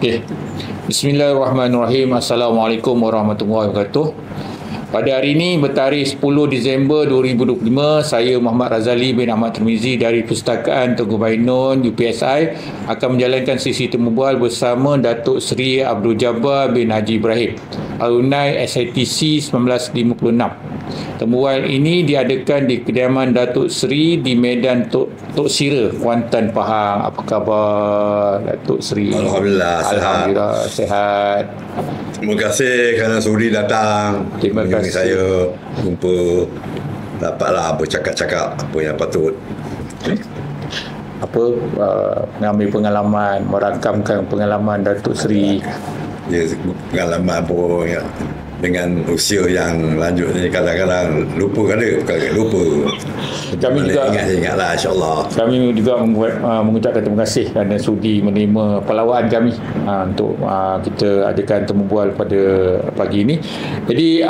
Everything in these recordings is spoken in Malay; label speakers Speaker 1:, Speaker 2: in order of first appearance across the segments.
Speaker 1: Okay. Bismillahirrahmanirrahim. Assalamualaikum warahmatullahi wabarakatuh. Pada hari ini bertarikh 10 Disember 2025, saya Muhammad Razali bin Ahmad Tirmizi dari Pustakaan Tengku Bainon UPSI akan menjalankan sesi temu bual bersama Datuk Seri Abdul Jabbar bin Haji Ibrahim, alumni SITC 1956. Temu bual ini diadakan di kediaman Datuk Seri di Medan Tok Sira, Kuantan, Pahang. Apa khabar Datuk Seri?
Speaker 2: Alhamdulillah
Speaker 1: sihat.
Speaker 2: Terima kasih kerana sudi datang.
Speaker 1: Terima kasih.
Speaker 2: Saya jumpa, dapatlah bercakap-cakap apa yang patut.
Speaker 1: Mengambil pengalaman, merakamkan pengalaman Datuk Seri.
Speaker 2: Ya, pengalaman pun ya, dengan usia yang lanjut ni kadang-kadang lupa
Speaker 1: Kami juga
Speaker 2: ingatlah, insyaAllah.
Speaker 1: Kami juga mengucapkan terima kasih kerana sudi menerima pelawaan kami untuk kita adakan temu bual pada pagi ini. Jadi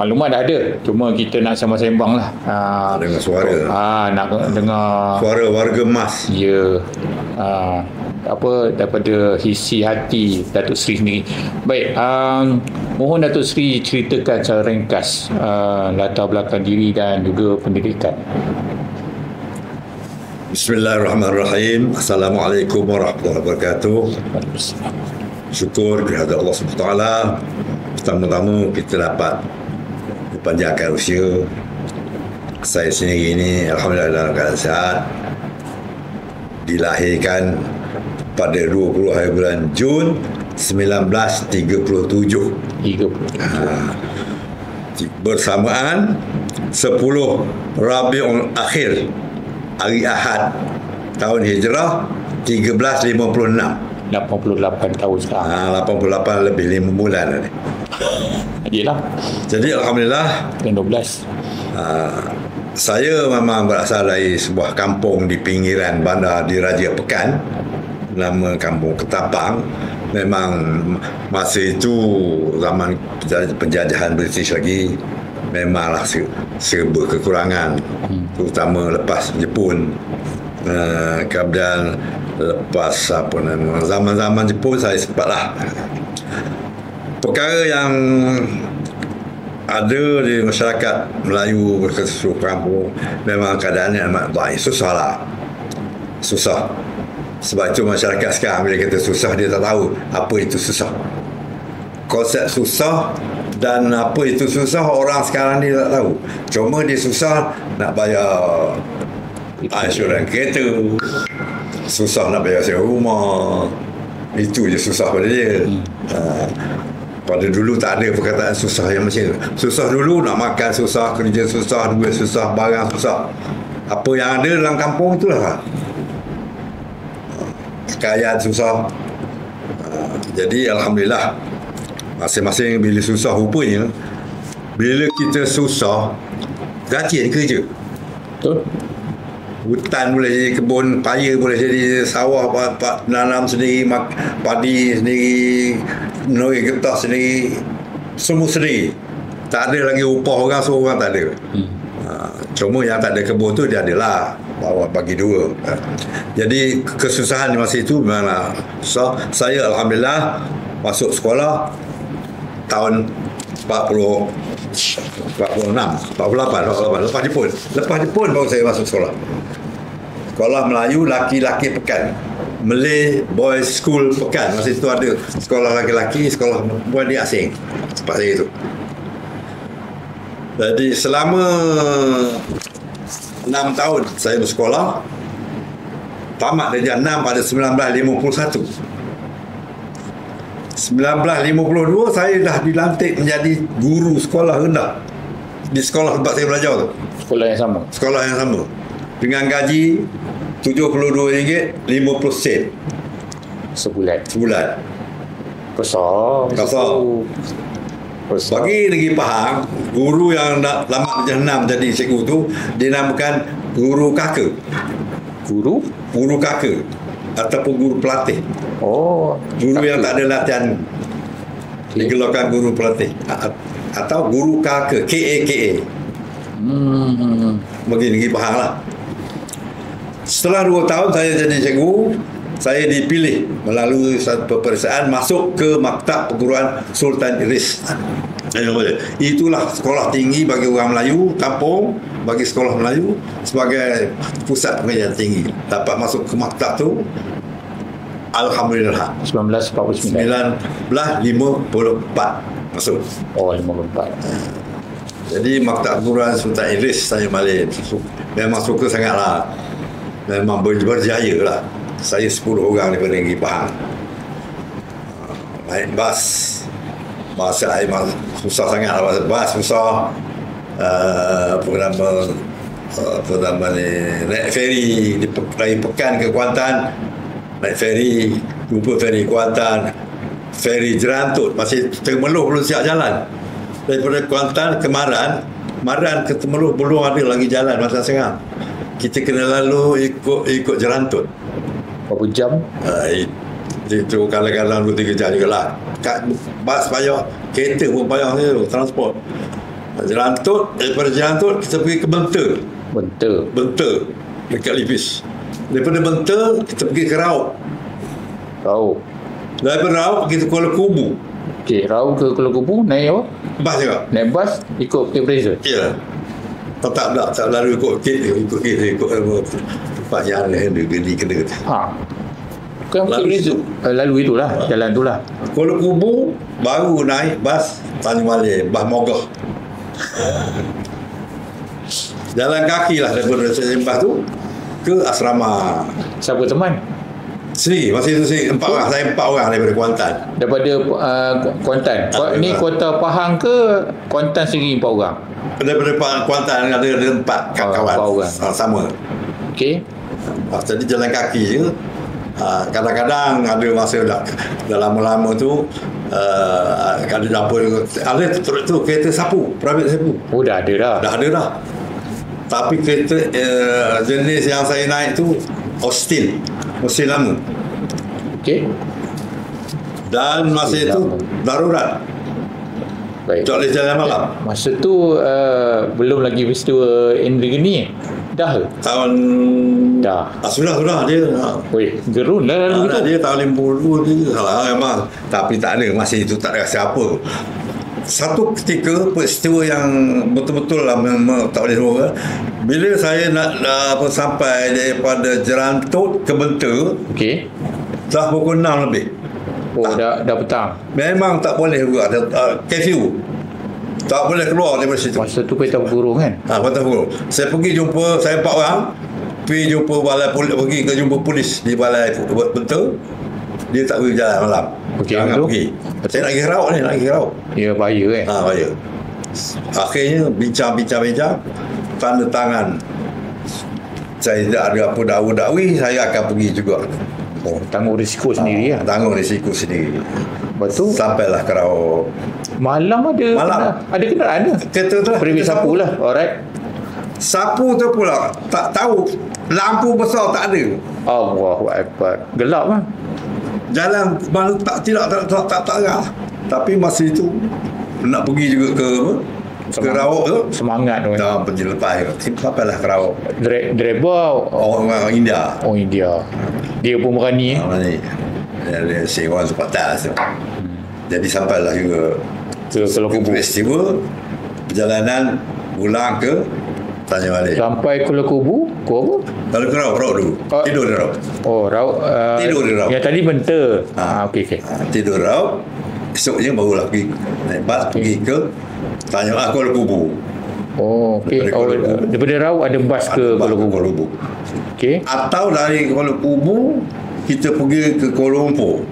Speaker 1: maklumat dah ada, cuma kita nak sembang-sembang lah.
Speaker 2: Dengar suara.
Speaker 1: Nak dengar
Speaker 2: Suara warga emas.
Speaker 1: Ya. Daripada isi hati Datuk Seri sendiri. Baik, mohon Datuk Seri ceritakan secara ringkas latar belakang diri dan juga pendidikan.
Speaker 2: Bismillahirrahmanirrahim. Assalamualaikum warahmatullahi wabarakatuh. Syukur kepada Allah SWT. Pertama-tama kita dapat dipanjangkan usia. Saya sendiri ini alhamdulillah dalam keadaan sihat. Dilahirkan pada 20 hari bulan Jun 1937. Bersamaan 10 Rabiul Akhir, hari Ahad, tahun Hijrah 1356.
Speaker 1: 88 tahun sekarang.
Speaker 2: 88 lebih 5 bulan ni.
Speaker 1: Yelah.
Speaker 2: Jadi alhamdulillah.
Speaker 1: Dan 12.
Speaker 2: Saya memang berasal dari sebuah kampung di pinggiran bandar di Raja Pekan, nama kampung Ketapang. Memang masa itu zaman penjajahan British lagi, memanglah serba kekurangan, terutama lepas Jepun. Kemudian lepas zaman-zaman Jepun saya sempatlah perkara yang ada di masyarakat Melayu ke seluruh kampung, memang keadaannya amat baik. Susah. Sebab itu masyarakat sekarang bila kata susah, dia tak tahu apa itu susah. Konsep susah dan apa itu susah, orang sekarang ni tak tahu. Cuma dia susah nak bayar ansuran kereta, susah nak bayar sewa rumah. Itu je susah pada dia. Pada dulu tak ada perkataan susah yang macam tu. Susah dulu nak makan susah, kerja susah, duit susah, barang susah. Apa yang ada dalam kampung itulah. Kekayaan susah. Jadi alhamdulillah, masing-masing bila susah, rupanya bila kita susah, rajin kerja.
Speaker 1: Betul.
Speaker 2: Hutan boleh jadi kebun paya, boleh jadi sawah, nanam sendiri, padi sendiri, menuri getah sendiri, semua sendiri. Tak ada lagi upah orang, suruh orang tak ada. Cuma yang tak ada kebun tu dia adalah bawa bagi dua. Jadi kesusahan di masa itu memanglah susah. Saya alhamdulillah masuk sekolah tahun 46, 48 lepas Jepun baru saya masuk sekolah Melayu laki-laki Pekan, Malay Boys School Pekan. Masa itu ada sekolah laki-laki, sekolah perempuan di asing tempat saya itu. Jadi selama 6 tahun saya bersekolah, tamat darjah 6 pada 1951. 1952 saya dah dilantik menjadi guru sekolah rendah di sekolah tempat saya belajar tu. Sekolah yang sama dengan gaji RM72.50
Speaker 1: sebulan.
Speaker 2: Besar. Bagi negeri Pahang, guru yang nak tamat darjah 6 jadi cikgu tu dinamakan guru kaka. Guru kaka ataupun guru pelatih. Guru yang tak ada latihan digelarkan guru pelatih atau guru kaka, KAKA. Bagi negeri Pahang lah. Setelah 2 tahun saya jadi cikgu, saya dipilih melalui satu peperiksaan masuk ke Maktab Perguruan Sultan Idris. Itulah sekolah tinggi bagi orang Melayu kampung, bagi sekolah Melayu sebagai pusat pengajian tinggi. Dapat masuk ke maktab tu alhamdulillah
Speaker 1: 1949.
Speaker 2: 1954 masuk.
Speaker 1: Oh, 54.
Speaker 2: Jadi Maktab Perguruan Sultan Idris saya balik memang suka sangatlah. Memang berjaya lah. Saya 10 orang daripada Negeri Pahang. Naik bas. Masa saya susah sangat lah. Bas susah. Apa nama ni, naik feri dari Pekan ke Kuantan, naik feri, jumpa feri Kuantan, feri Jerantut, masih Temeloh belum siap jalan. Daripada Kuantan ke Maran ke Temeloh belum ada lagi jalan masa sekarang. Kita kena lalu ikut Jerantut.
Speaker 1: Berapa jam?
Speaker 2: Itu kadang-kadang 2-3 jam juga lah. Bas payah, kereta pun payah tu, transport. Jerantut, daripada Jerantut kita pergi ke Benter dekat Lipis. Daripada Benter kita pergi ke Raub. Daripada Raub kita ke Kuala Kubu.
Speaker 1: Okey, Raub ke Kuala Kubu naik apa?
Speaker 2: Bas juga.
Speaker 1: Naik bas ikut Cape Racer.
Speaker 2: Ya. Tak lalu ikut tempat yang ada gedi kena.
Speaker 1: Bukan Cape Racer. Lalu itulah, jalan itulah.
Speaker 2: Kuala Kubu baru naik bas Tanjung Malay, bas Mogah. Jalan kaki lah daripada Sembah tu ke asrama.
Speaker 1: Siapa teman?
Speaker 2: Sendiri, masih itu sendiri. 4 orang. Saya 4 orang daripada Kuantan.
Speaker 1: Daripada Kuantan. Ni Kota Pahang ke Kuantan sendiri 4 orang?
Speaker 2: Daripada Kuantan ada 4 kawan.
Speaker 1: 4 orang.
Speaker 2: Sama.
Speaker 1: Okey.
Speaker 2: Jadi jalan kaki je. Kadang-kadang ada masa dah lama-lama tu ada dapur, ada tu kereta sapu, private sapu.
Speaker 1: Oh, dah ada dah. Tapi kereta jenis yang saya naik tu Austin lama. Okey. Dan masa itu darurat. Baik. Tak boleh jalan malam. Masa tu belum lagi peristiwa Indra-Geni. Dah ke? Sudah dia. Weh, gerun lah lalu tu.
Speaker 2: Dia tahun 50 dia salah memang. Tapi tak ada, masa itu tak ada siapa. Satu ketika peristiwa yang betul-betul lah tak boleh lupa. Bila saya nak sampai daripada Jerantut ke Benter, okey, dah pukul 6 lebih. Dah petang. Memang tak boleh juga ada curfew. Tak boleh keluar daripada situ. Masa tu Petang Burung kan? Petang Burung. Saya pergi jumpa, saya 4 orang pergi jumpa balai polis, pergi ke jumpa polis di balai Benter. Dia tak boleh jalan malam. Jangan pergi. Saya nak pergi Raub ni, Ya, bahaya kan? Bahaya. Akhirnya bincang, tanda tangan. Saya tidak ada apa dakwa-dakwi, saya akan pergi juga. Tanggung risiko sendiri lah. Tanggung risiko sendiri. Betul. Sampailah ke Raub. Malam ada kenderaan ke? Kereta tu lah. Pergi sapu lah. Alright. Sapu tu pula tak tahu, lampu besar tak ada. Allahu Akbar. Gelap lah. Jalan malu tak arah. Tapi masa itu nak pergi juga ke Raub tu. Semangat tu. Dah pergi lepas tu. Sampailah ke Raub. Driver orang India. Oh, India. Dia pun berani. Dia sewa sepatas tu. Jadi sampailah juga ke peristiwa perjalanan pulang ke Tanjung Malay. Sampai Kuala Kubu, apa? Kalau ke Raub dulu. Tidur di Raub. Raub. Tidur di Raub. Yang tadi Benter. Okey. Tidur di Raub. Esoknya barulah pergi naik bas pergi ke Kuala Kubu. Okey. Daripada Raub ada bas ke Kuala Kubu. Okey. Atau dari Kuala Kubu kita pergi ke Kuala Lumpur.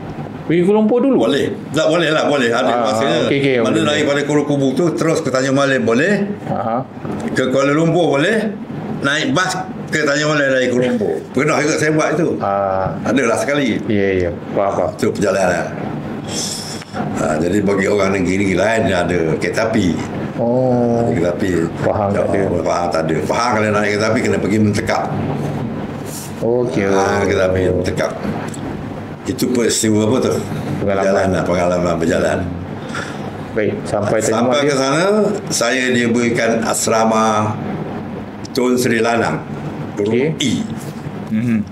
Speaker 2: Pergi Kuala Lumpur dulu? Boleh. Tak boleh lah, boleh. Ada masanya. Mana daripada Kuala Kubu tu terus ke Tanjung Malay boleh. Ke Kuala Lumpur boleh. Naik bas ke Tanjung Malay dari Kuala Lumpur. Pernah juga saya buat itu. Adalah sekali. Ya. Faham. Itu perjalanan. Jadi bagi orang negeri lain ada kereta api. Kereta api. Faham tak ada. Faham kalau nak naik kereta api kena pergi Mentekap. Okey. Kereta api Mentekap. Itu peristiwa apa tu? Pengalaman berjalan. Baik, sampai ke sana saya diberikan asrama Tun Sri Lanang. Okay.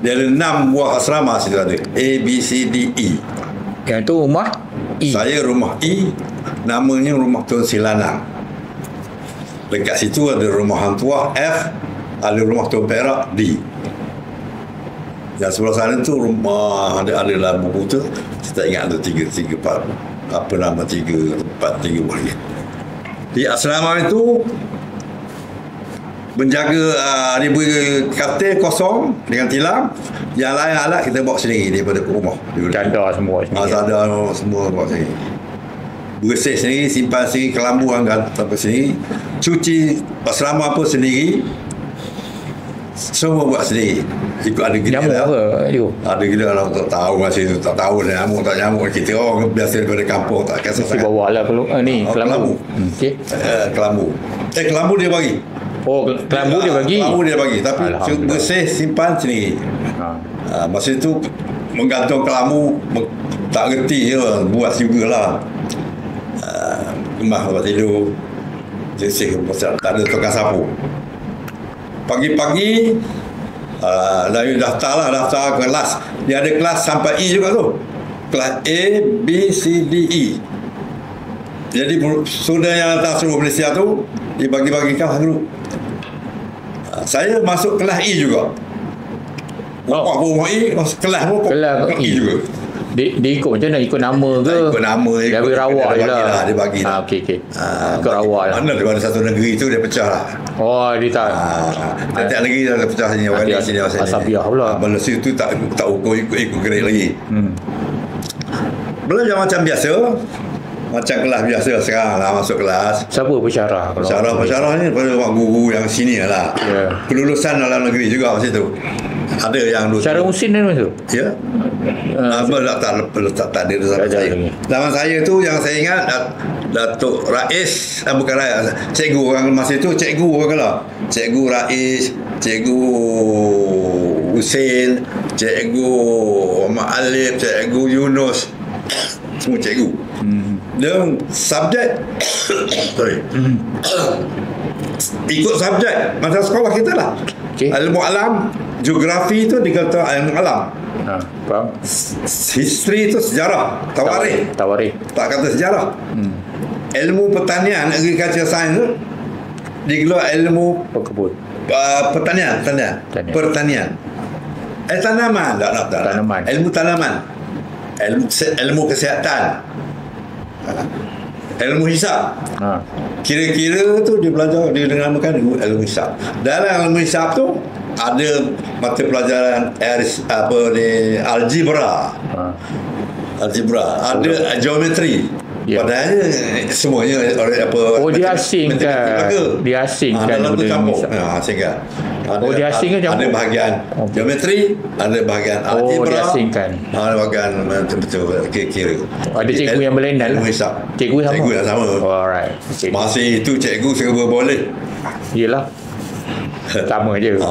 Speaker 2: Dia ada 6 buah asrama situ ada. A, B, C, D, E.
Speaker 1: Yang tu rumah E.
Speaker 2: Saya rumah E, namanya rumah Tun Silanang. Dekat situ ada rumah Hang Tuah F, ada rumah Tun Perak D. Yang sebelah sana tu rumah ada dalam buku tu, saya tak ingat ada 3 4 apa nama 3 tempat 3 buah. Di asrama itu menjaga dia beri katil kosong dengan tilam, yang lain alat kita bawa sendiri daripada rumah.
Speaker 1: Cadar semua sendiri.
Speaker 2: Cadar semua bawa sendiri. Bersih sendiri, simpan sendiri, kelambu angkat sampai sendiri, cuci asrama apa sendiri, semua buat sendiri. Ikut ada gila
Speaker 1: Nyamuk
Speaker 2: lah.
Speaker 1: ke you?
Speaker 2: Ada gila orang tak tahu masa itu, tak tahu nyamuk tak nyamuk. Kita orang biasa daripada kampung tak kisah
Speaker 1: Mesti
Speaker 2: sangat.
Speaker 1: bawa lah ni kelambu. Okey.
Speaker 2: Kelambu. Kelambu dia bagi.
Speaker 1: Oh, kelambu dia bagi.
Speaker 2: Kelambu dia bagi. Tapi
Speaker 1: Alhamdulillah.
Speaker 2: bersih, simpan sendiri. Masa itu menggantung kelambu tak reti je, buat jugalah. Kemah lepas tidur, jersey tak ada tukang sapu. Pagi-pagi daftar kelas. Dia ada kelas sampai E juga tu. Kelas A, B, C, D, E. Jadi sudah yang datang seluruh Malaysia tu dibagi-bagikan dulu. Saya masuk kelas E juga. Rumah E, masuk kelas pun
Speaker 1: Kelas
Speaker 2: E juga.
Speaker 1: Dia ikut macam mana? Ikut nama ke?
Speaker 2: Ikut nama.
Speaker 1: Dia bagi rawak je lah.
Speaker 2: Dia bagi lah.
Speaker 1: Okey. Ikut rawak lah.
Speaker 2: Mana daripada satu negeri tu dia pecah lah.
Speaker 1: Oh, dia tak.
Speaker 2: Setiap negeri dah pecah sini. Orang ni sini.
Speaker 1: Asabiah pula.
Speaker 2: Malaysia tu tak ukur ikut grade lagi. Belajar macam biasa. Macam kelas biasa sekarang lah, masuk kelas.
Speaker 1: Siapa pensyarah?
Speaker 2: Pensyarah ni pada guru yang sini lah.
Speaker 1: Ya.
Speaker 2: Kelulusan dalam negeri juga masa tu. Ada yang dulu.
Speaker 1: Syarah Musin ni tu?
Speaker 2: Ya. Tak ada zaman saya. Zaman saya tu yang saya ingat Datuk Rais, bukan Rais, cikgu orang masa tu, cikgu orang kalau. Cikgu Rais, cikgu Husin, cikgu Muhammad Alif, cikgu Yunus. Semua cikgu. Dan subjek sorry. Ikut subjek masa sekolah kita lah. Ilmu alam, geografi tu dikata ilmu alam.
Speaker 1: Faham?
Speaker 2: History tu sejarah, tawarikh. Tak kata sejarah. Ilmu pertanian, agriculture science tu digelar ilmu
Speaker 1: Pekebun.
Speaker 2: pertanian. Tanaman. Tak.
Speaker 1: Tanaman.
Speaker 2: Ilmu tanaman. Ilmu kesihatan. Ilmu hisab. Kira-kira tu dia belajar, dia dinamakan ilmu hisab. Dalam ilmu hisab tu ada mata pelajaran algebra. Ada geometri.
Speaker 1: Ya.
Speaker 2: Padahal semuanya
Speaker 1: dia asingkan. Dia asingkan
Speaker 2: dalam tu campur.
Speaker 1: asingkan.
Speaker 2: Ada bahagian geometri, ada bahagian algebra.
Speaker 1: Dia asingkan.
Speaker 2: Ada bahagian betul kira-kira.
Speaker 1: Ada cikgu yang berlainan. Cikgu
Speaker 2: yang sama.
Speaker 1: Alright. Okay.
Speaker 2: Masih itu cikgu serba boleh.
Speaker 1: Yelah. Sama je.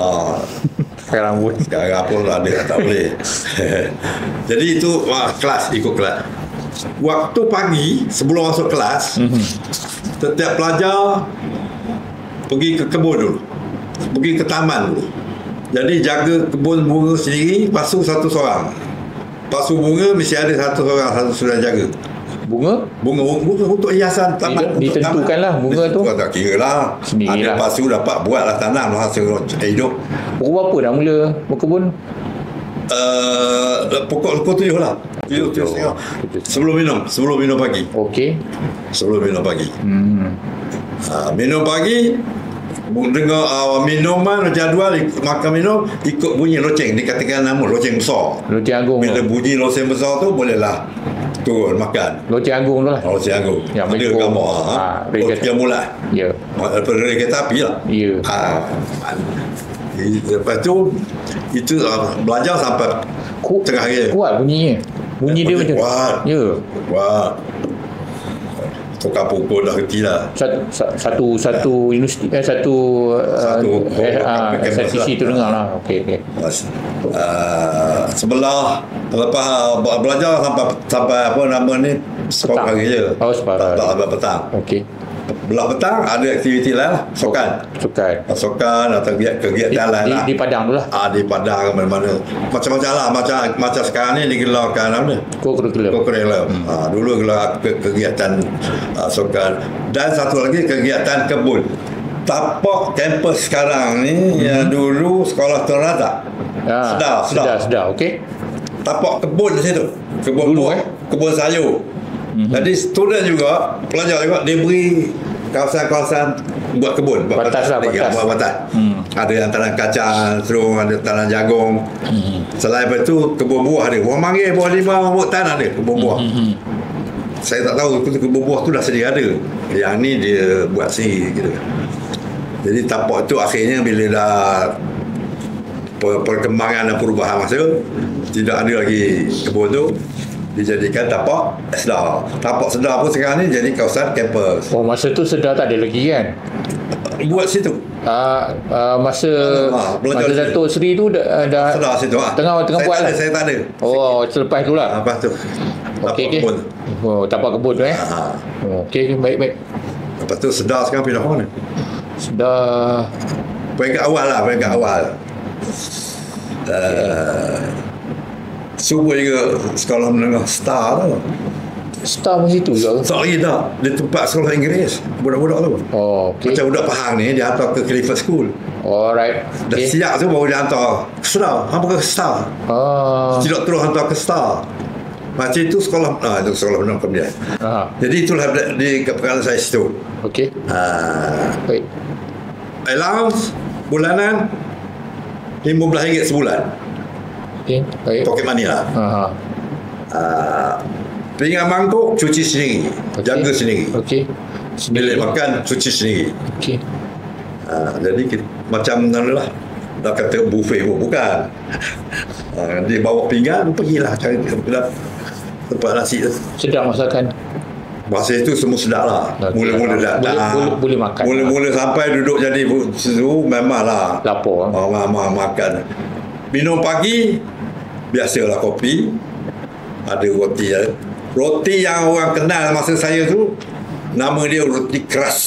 Speaker 1: Sekarang pun.
Speaker 2: Sekarang pun ada tak boleh. Jadi itu kelas, ikut kelas. Waktu pagi sebelum masuk kelas, setiap pelajar pergi ke kebun dulu, pergi ke taman dulu. Jadi jaga kebun bunga sendiri, pasu satu seorang. Pasu bunga mesti ada satu sudah jaga. Bunga untuk hiasan taman.
Speaker 1: Ditentukanlah bunga tu.
Speaker 2: Tak kira lah. Ada pasu dapat buatlah tanam hasil hidup.
Speaker 1: Pukul berapa dah mula berkebun?
Speaker 2: Pukul 7 lah. 7:30. Sebelum minum pagi.
Speaker 1: Okey.
Speaker 2: Sebelum minum pagi. Minum pagi, dengar minuman jadual makan minum ikut bunyi loceng, dikatakan nama loceng besar.
Speaker 1: Loceng agung.
Speaker 2: Bila bunyi loceng besar tu bolehlah turun makan.
Speaker 1: Loceng agung tu lah.
Speaker 2: Loceng agung.
Speaker 1: Yang
Speaker 2: ada gambar. Yang mula.
Speaker 1: Ya.
Speaker 2: Dari kereta api lah.
Speaker 1: Ya.
Speaker 2: Lepas tu itu belajar sampai tengah hari.
Speaker 1: Kuat bunyinya. Bunyi dia macam
Speaker 2: kuat.
Speaker 1: Ya.
Speaker 2: Kuat. Tukar pukul dah reti lah.
Speaker 1: Satu universiti STC tu dengar lah. Okey. Sebelah lepas belajar sampai apa nama ni separuh hari je. Separuh.
Speaker 2: Tak petang.
Speaker 1: Okey.
Speaker 2: belah petang ada aktiviti lain lah, sokan atau kegiatan lain lah
Speaker 1: di Padang tu lah.
Speaker 2: Di Padang mana-mana macam-macam lah, macam sekarang ni digelarkan apa co-curriculum. Dulu gelar kegiatan sokan, dan satu lagi kegiatan kebun. Tapak kampus sekarang ni yang dulu sekolah terata. Sedar. Okey. Tapak kebun di situ. Kebun dulu, kebun sayur. Jadi student juga, pelajar juga diberi kawasan-kawasan buat kebun, buat batas. Ada yang tanam kacang, terus ada tanam jagung. Selain itu kebun buah ada. Buah manggis, buah limau, buah tan ada kebun buah. Saya tak tahu kebun buah tu dah sedia ada. Yang ni dia buat sendiri gitu. Jadi tapak itu akhirnya bila dah perkembangan dan perubahan masa, tidak ada lagi kebun tu, dijadikan tapak sedar. Tapak sedar pun sekarang ni jadi kawasan kampus.
Speaker 1: Masa tu sedar tak ada lagi kan?
Speaker 2: Buat situ.
Speaker 1: Masa Datuk Seri tu dah
Speaker 2: sedar situ.
Speaker 1: Tengah buat lah.
Speaker 2: Saya tak ada.
Speaker 1: Selepas tu lah.
Speaker 2: Lepas tu.
Speaker 1: Okey. Tapak kebun tu Okey, baik.
Speaker 2: Lepas tu sedar sekarang pindah mana?
Speaker 1: Sedar
Speaker 2: peringkat awal. Semua juga sekolah menengah Star tu.
Speaker 1: Star pun situ juga.
Speaker 2: Sorry tak, di tempat sekolah Inggeris budak-budak tu.
Speaker 1: Okay.
Speaker 2: Macam budak Pahang ni dia hantar ke Clifford School.
Speaker 1: Alright.
Speaker 2: Dah siap tu baru dia hantar ke Star. Hampa ke Star. Tidak terus hantar ke Star. Macam itu sekolah itu sekolah menengah kemudian. Jadi itulah di perkalaan saya situ.
Speaker 1: Okey. Baik.
Speaker 2: Allowance bulanan RM15 sebulan.
Speaker 1: Okey, baik.
Speaker 2: Pocket money lah. Pinggan mangkuk cuci sendiri, jaga sendiri.
Speaker 1: Okey.
Speaker 2: Bilik makan cuci sendiri.
Speaker 1: Okey.
Speaker 2: Jadi macam lah, dah kata buffet pun bukan. Dia bawa pinggan, pergilah cari tempat nasi tu.
Speaker 1: Sedap masakan.
Speaker 2: Masa itu semua sedap lah. Mula-mula datang.
Speaker 1: Boleh makan.
Speaker 2: Mula-mula sampai duduk jadi situ memanglah
Speaker 1: lapar.
Speaker 2: Makan. Minum pagi biasalah kopi. Ada roti. Roti yang orang kenal masa saya tu, nama dia roti keras.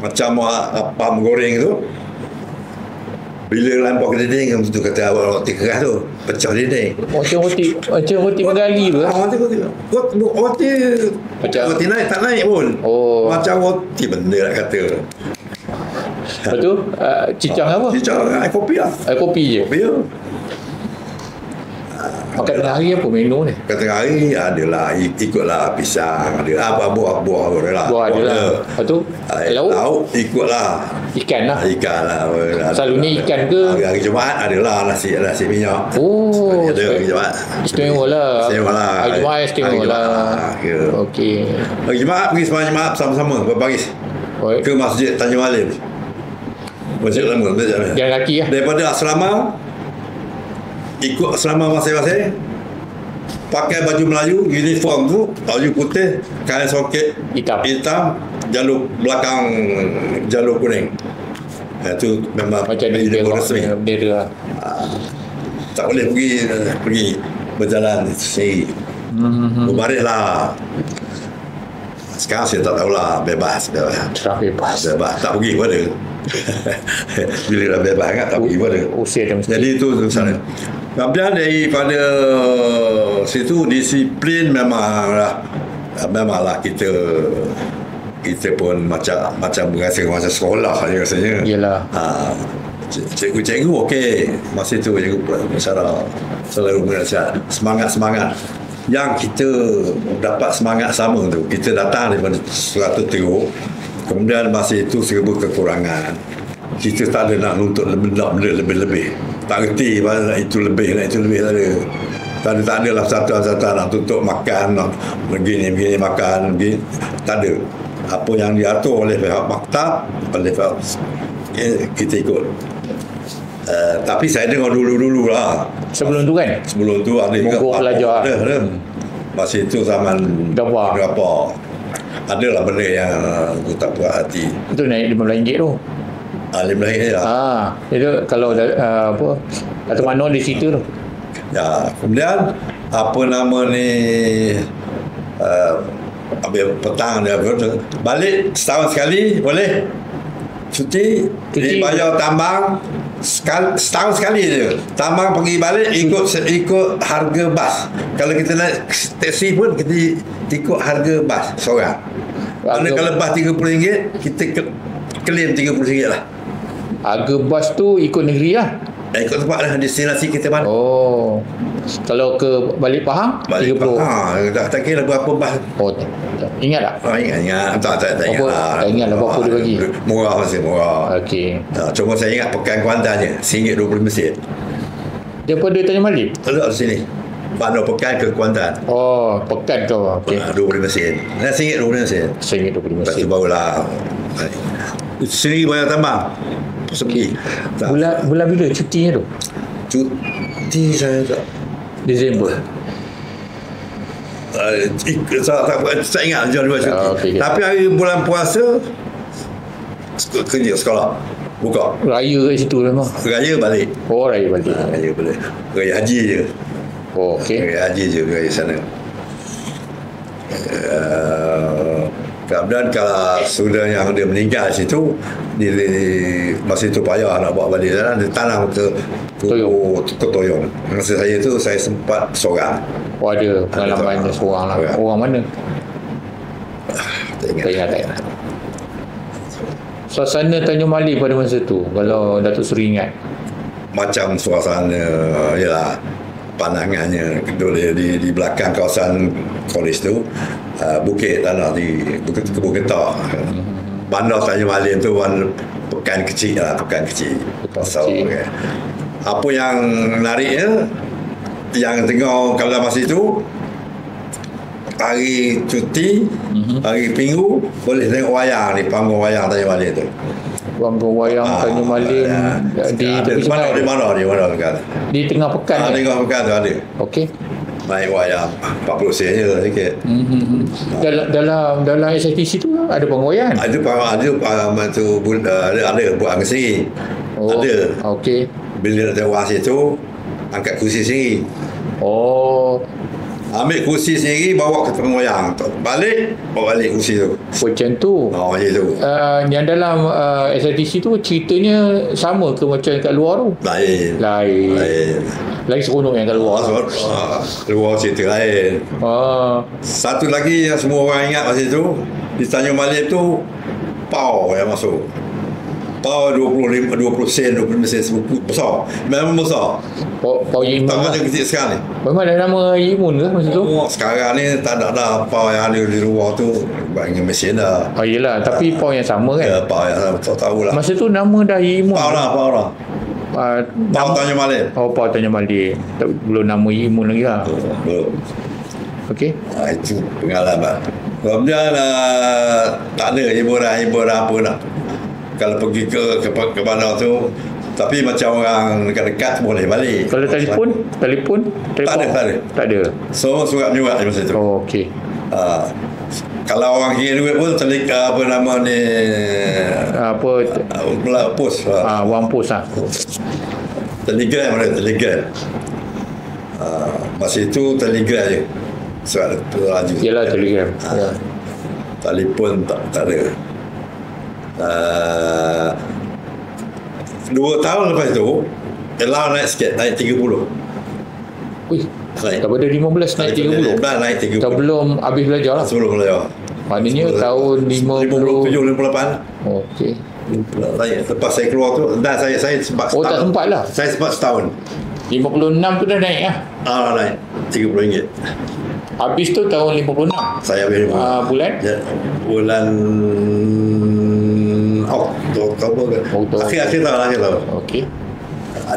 Speaker 2: Macam apam goreng tu. Bila lampau ke dinding, tu kata roti keras tu pecah dinding.
Speaker 1: Macam roti menggali tu.
Speaker 2: Roti naik tak naik pun. Macam roti benda nak kata.
Speaker 1: Lepas tu cicang apa?
Speaker 2: Cicang air kopi lah.
Speaker 1: Air kopi je.
Speaker 2: Kopi je.
Speaker 1: Makan tengah hari apa menu ni?
Speaker 2: Makan tengah hari adalah ikutlah pisang, ada apa buah adalah.
Speaker 1: Buah adalah. Lepas tu
Speaker 2: lauk ikutlah.
Speaker 1: Ikan lah.
Speaker 2: Selalunya
Speaker 1: ikan ke?
Speaker 2: Hari Jumaat adalah nasi minyak. Ada hari Jumaat.
Speaker 1: Istimewa lah. Hari Jumaat istimewa lah. Okey.
Speaker 2: Hari Jumaat pergi sembahyang Jumaat sama-sama berbaris ke Masjid Tanjung Alim. Masjid lama.
Speaker 1: Yang lelaki lah.
Speaker 2: Daripada asrama, ikut asrama masing-masing, pakai baju Melayu, uniform tu baju putih, kain soket hitam, jalur belakang jalur kuning. Itu memang
Speaker 1: macam bendera.
Speaker 2: Tak boleh pergi berjalan sendiri. Berbaris lah. Sekarang saya tak tahulah, bebas. Tak pergi pada. Bila dah bebas kan, tak pergi pada. Jadi itu sana. Kemudian daripada situ disiplin memanglah kita pun macam berasa macam sekolah je rasanya.
Speaker 1: Yalah.
Speaker 2: Cikgu okey, masa itu cikgu masyarakat selalu menasihat semangat yang kita dapat semangat sama tu, kita datang daripada suatu teruk, kemudian masa itu serba kekurangan, kita tak ada nak nuntut benda lebih, tak reti nak itu lebih tak ada lah satu nak tuntut makan, nak begini makan begini, tak ada. Apa yang diatur oleh pihak maktab, oleh pihak kita ikut. Tapi saya dengar dulu lah. Sebelum tu ada
Speaker 1: mogok pelajar.
Speaker 2: Ada. Masa itu zaman berapa. Adalah benda yang aku tak puas hati.
Speaker 1: Itu naik RM15 tu.
Speaker 2: RM15 lah.
Speaker 1: Itu kalau apa atau mana di situ tu.
Speaker 2: Ya, kemudian apa nama ni Habis petang dia balik setahun sekali boleh cuti. Dibayar tambang setahun sekali je. Tambang pergi balik ikut harga bas. Kalau kita naik taksi pun kita ikut harga bas seorang. Mana kalau bas RM30, kita claim RM30 lah.
Speaker 1: Harga bas tu ikut negeri lah.
Speaker 2: Ikut tempat lah, destinasi kita mana.
Speaker 1: Oh, kalau ke balik Pahang,
Speaker 2: Balik
Speaker 1: 30.
Speaker 2: tak kira berapa bas.
Speaker 1: Oh, ingat tak?
Speaker 2: Ingat. Tak ingat lah.
Speaker 1: Tak ingat lah berapa dia bagi.
Speaker 2: Murah, masih murah.
Speaker 1: Okey.
Speaker 2: Cuma saya ingat pekan Kuantan je, RM1.25.
Speaker 1: Daripada Tanjung Malip?
Speaker 2: Ada sini. Bandar Pekan ke Kuantan.
Speaker 1: Oh, pekan tu. Okey.
Speaker 2: RM25. Dan RM1.25.
Speaker 1: RM1.25.
Speaker 2: Lepas tu barulah sendiri bayar tambang. Pergi.
Speaker 1: Bulan bila cutinya tu?
Speaker 2: Cuti saya tak
Speaker 1: Disember.
Speaker 2: tak ingat jauh dua cuti.
Speaker 1: Okay.
Speaker 2: Tapi hari bulan puasa kerja sekolah buka.
Speaker 1: Raya kat situ memang.
Speaker 2: Raya balik.
Speaker 1: Oh, raya balik.
Speaker 2: Raya balik. Raya haji je.
Speaker 1: Oh, okey.
Speaker 2: Raya haji je raya sana. Kemudian kalau sudah yang dia meninggal situ masa itu payah nak bawa balik sana, dia tanam ke Toyong. Masa saya tu saya sempat seorang.
Speaker 1: Oh, ada pengalaman seorang lah. Orang mana?
Speaker 2: Tak ingat.
Speaker 1: Tak ingat. Suasana Tanjung Malip pada masa tu, kalau Datuk Seri ingat.
Speaker 2: Macam suasana ialah pandangannya di belakang kawasan kolej tu, bukit tanah di Kebun Getah. Bandar Tanjung Malip tu pekan kecil lah, pekan kecil. So, okay. Apa yang menariknya, yang tengok kalau masa itu hari cuti, hari Minggu boleh tengok wayang di panggung wayang Tanjung Malip tu.
Speaker 1: Panggung wayang Tanjung Malip di tepi sungai.
Speaker 2: Di mana kan?
Speaker 1: Di tengah pekan.
Speaker 2: Di tengah pekan tu ada.
Speaker 1: Okey.
Speaker 2: Main wayang 40 sen je sikit.
Speaker 1: Dalam SITC tu ada panggung wayang.
Speaker 2: Ada tu ada buat angkat sendiri.
Speaker 1: Oh,
Speaker 2: ada.
Speaker 1: Okey.
Speaker 2: Bila nak tengok situ angkat kursi sendiri.
Speaker 1: Oh,
Speaker 2: ambil kursi sendiri bawa ke panggung wayang. Balik bawa balik kursi tu.
Speaker 1: macam tu.
Speaker 2: Macam tu.
Speaker 1: Yang dalam SITC tu ceritanya sama ke macam kat luar tu?
Speaker 2: Lain.
Speaker 1: Lagi seronok yang kat luar.
Speaker 2: Luar cerita lain. Satu lagi yang semua orang ingat masa tu, di Tanjung Malip tu pau yang masuk. Pau 20 sen, 25 sen besar. Memang besar.
Speaker 1: Pau Yimun.
Speaker 2: Tak macam kecil sekarang ni.
Speaker 1: Memang ada nama Yimun ke masa tu?
Speaker 2: Sekarang ni tak ada dah pau yang ada di luar tu. Banyak mesin dah.
Speaker 1: Oh yelah, tapi pau yang sama kan?
Speaker 2: Ya, pau yang sama. Tak tahulah.
Speaker 1: Masa tu nama dah Yimun.
Speaker 2: Pau lah. Pau Tanjung Malip.
Speaker 1: Oh, Pau Tanjung Malip. Belum nama Yimun lagi lah.
Speaker 2: Belum.
Speaker 1: Okey.
Speaker 2: Itu pengalaman. Kemudian tak ada hiburan apa nak. Kalau pergi ke bandar tu, tapi macam orang dekat-dekat boleh balik.
Speaker 1: Kalau telefon
Speaker 2: tak ada. So surat menyurat masa tu.
Speaker 1: Oh, okey.
Speaker 2: Kalau orang kira duit pun apa nama ni, pos
Speaker 1: wang pos lah.
Speaker 2: Telegram. Masa itu telegram je, surat laju.
Speaker 1: Yelah, telegram.
Speaker 2: Telefon tak ada. 2 tahun lepas tu Elah naik sikit, naik 30.
Speaker 1: Wih, daripada 15 naik 30.
Speaker 2: Naik 30
Speaker 1: sebelum habis belajar lah.
Speaker 2: Sebelum belajar.
Speaker 1: Maknanya tahun
Speaker 2: 57, 58.
Speaker 1: Okey.
Speaker 2: Lepas saya keluar tu, dan saya sempat setahun.
Speaker 1: Oh, tak sempat lah.
Speaker 2: Saya sempat setahun.
Speaker 1: 56 tu dah naik lah.
Speaker 2: Naik RM30.
Speaker 1: Habis tu tahun 56.
Speaker 2: Saya habis
Speaker 1: bulan?
Speaker 2: Ya, bulan Oktober ke? Akhir tahun.
Speaker 1: Okey.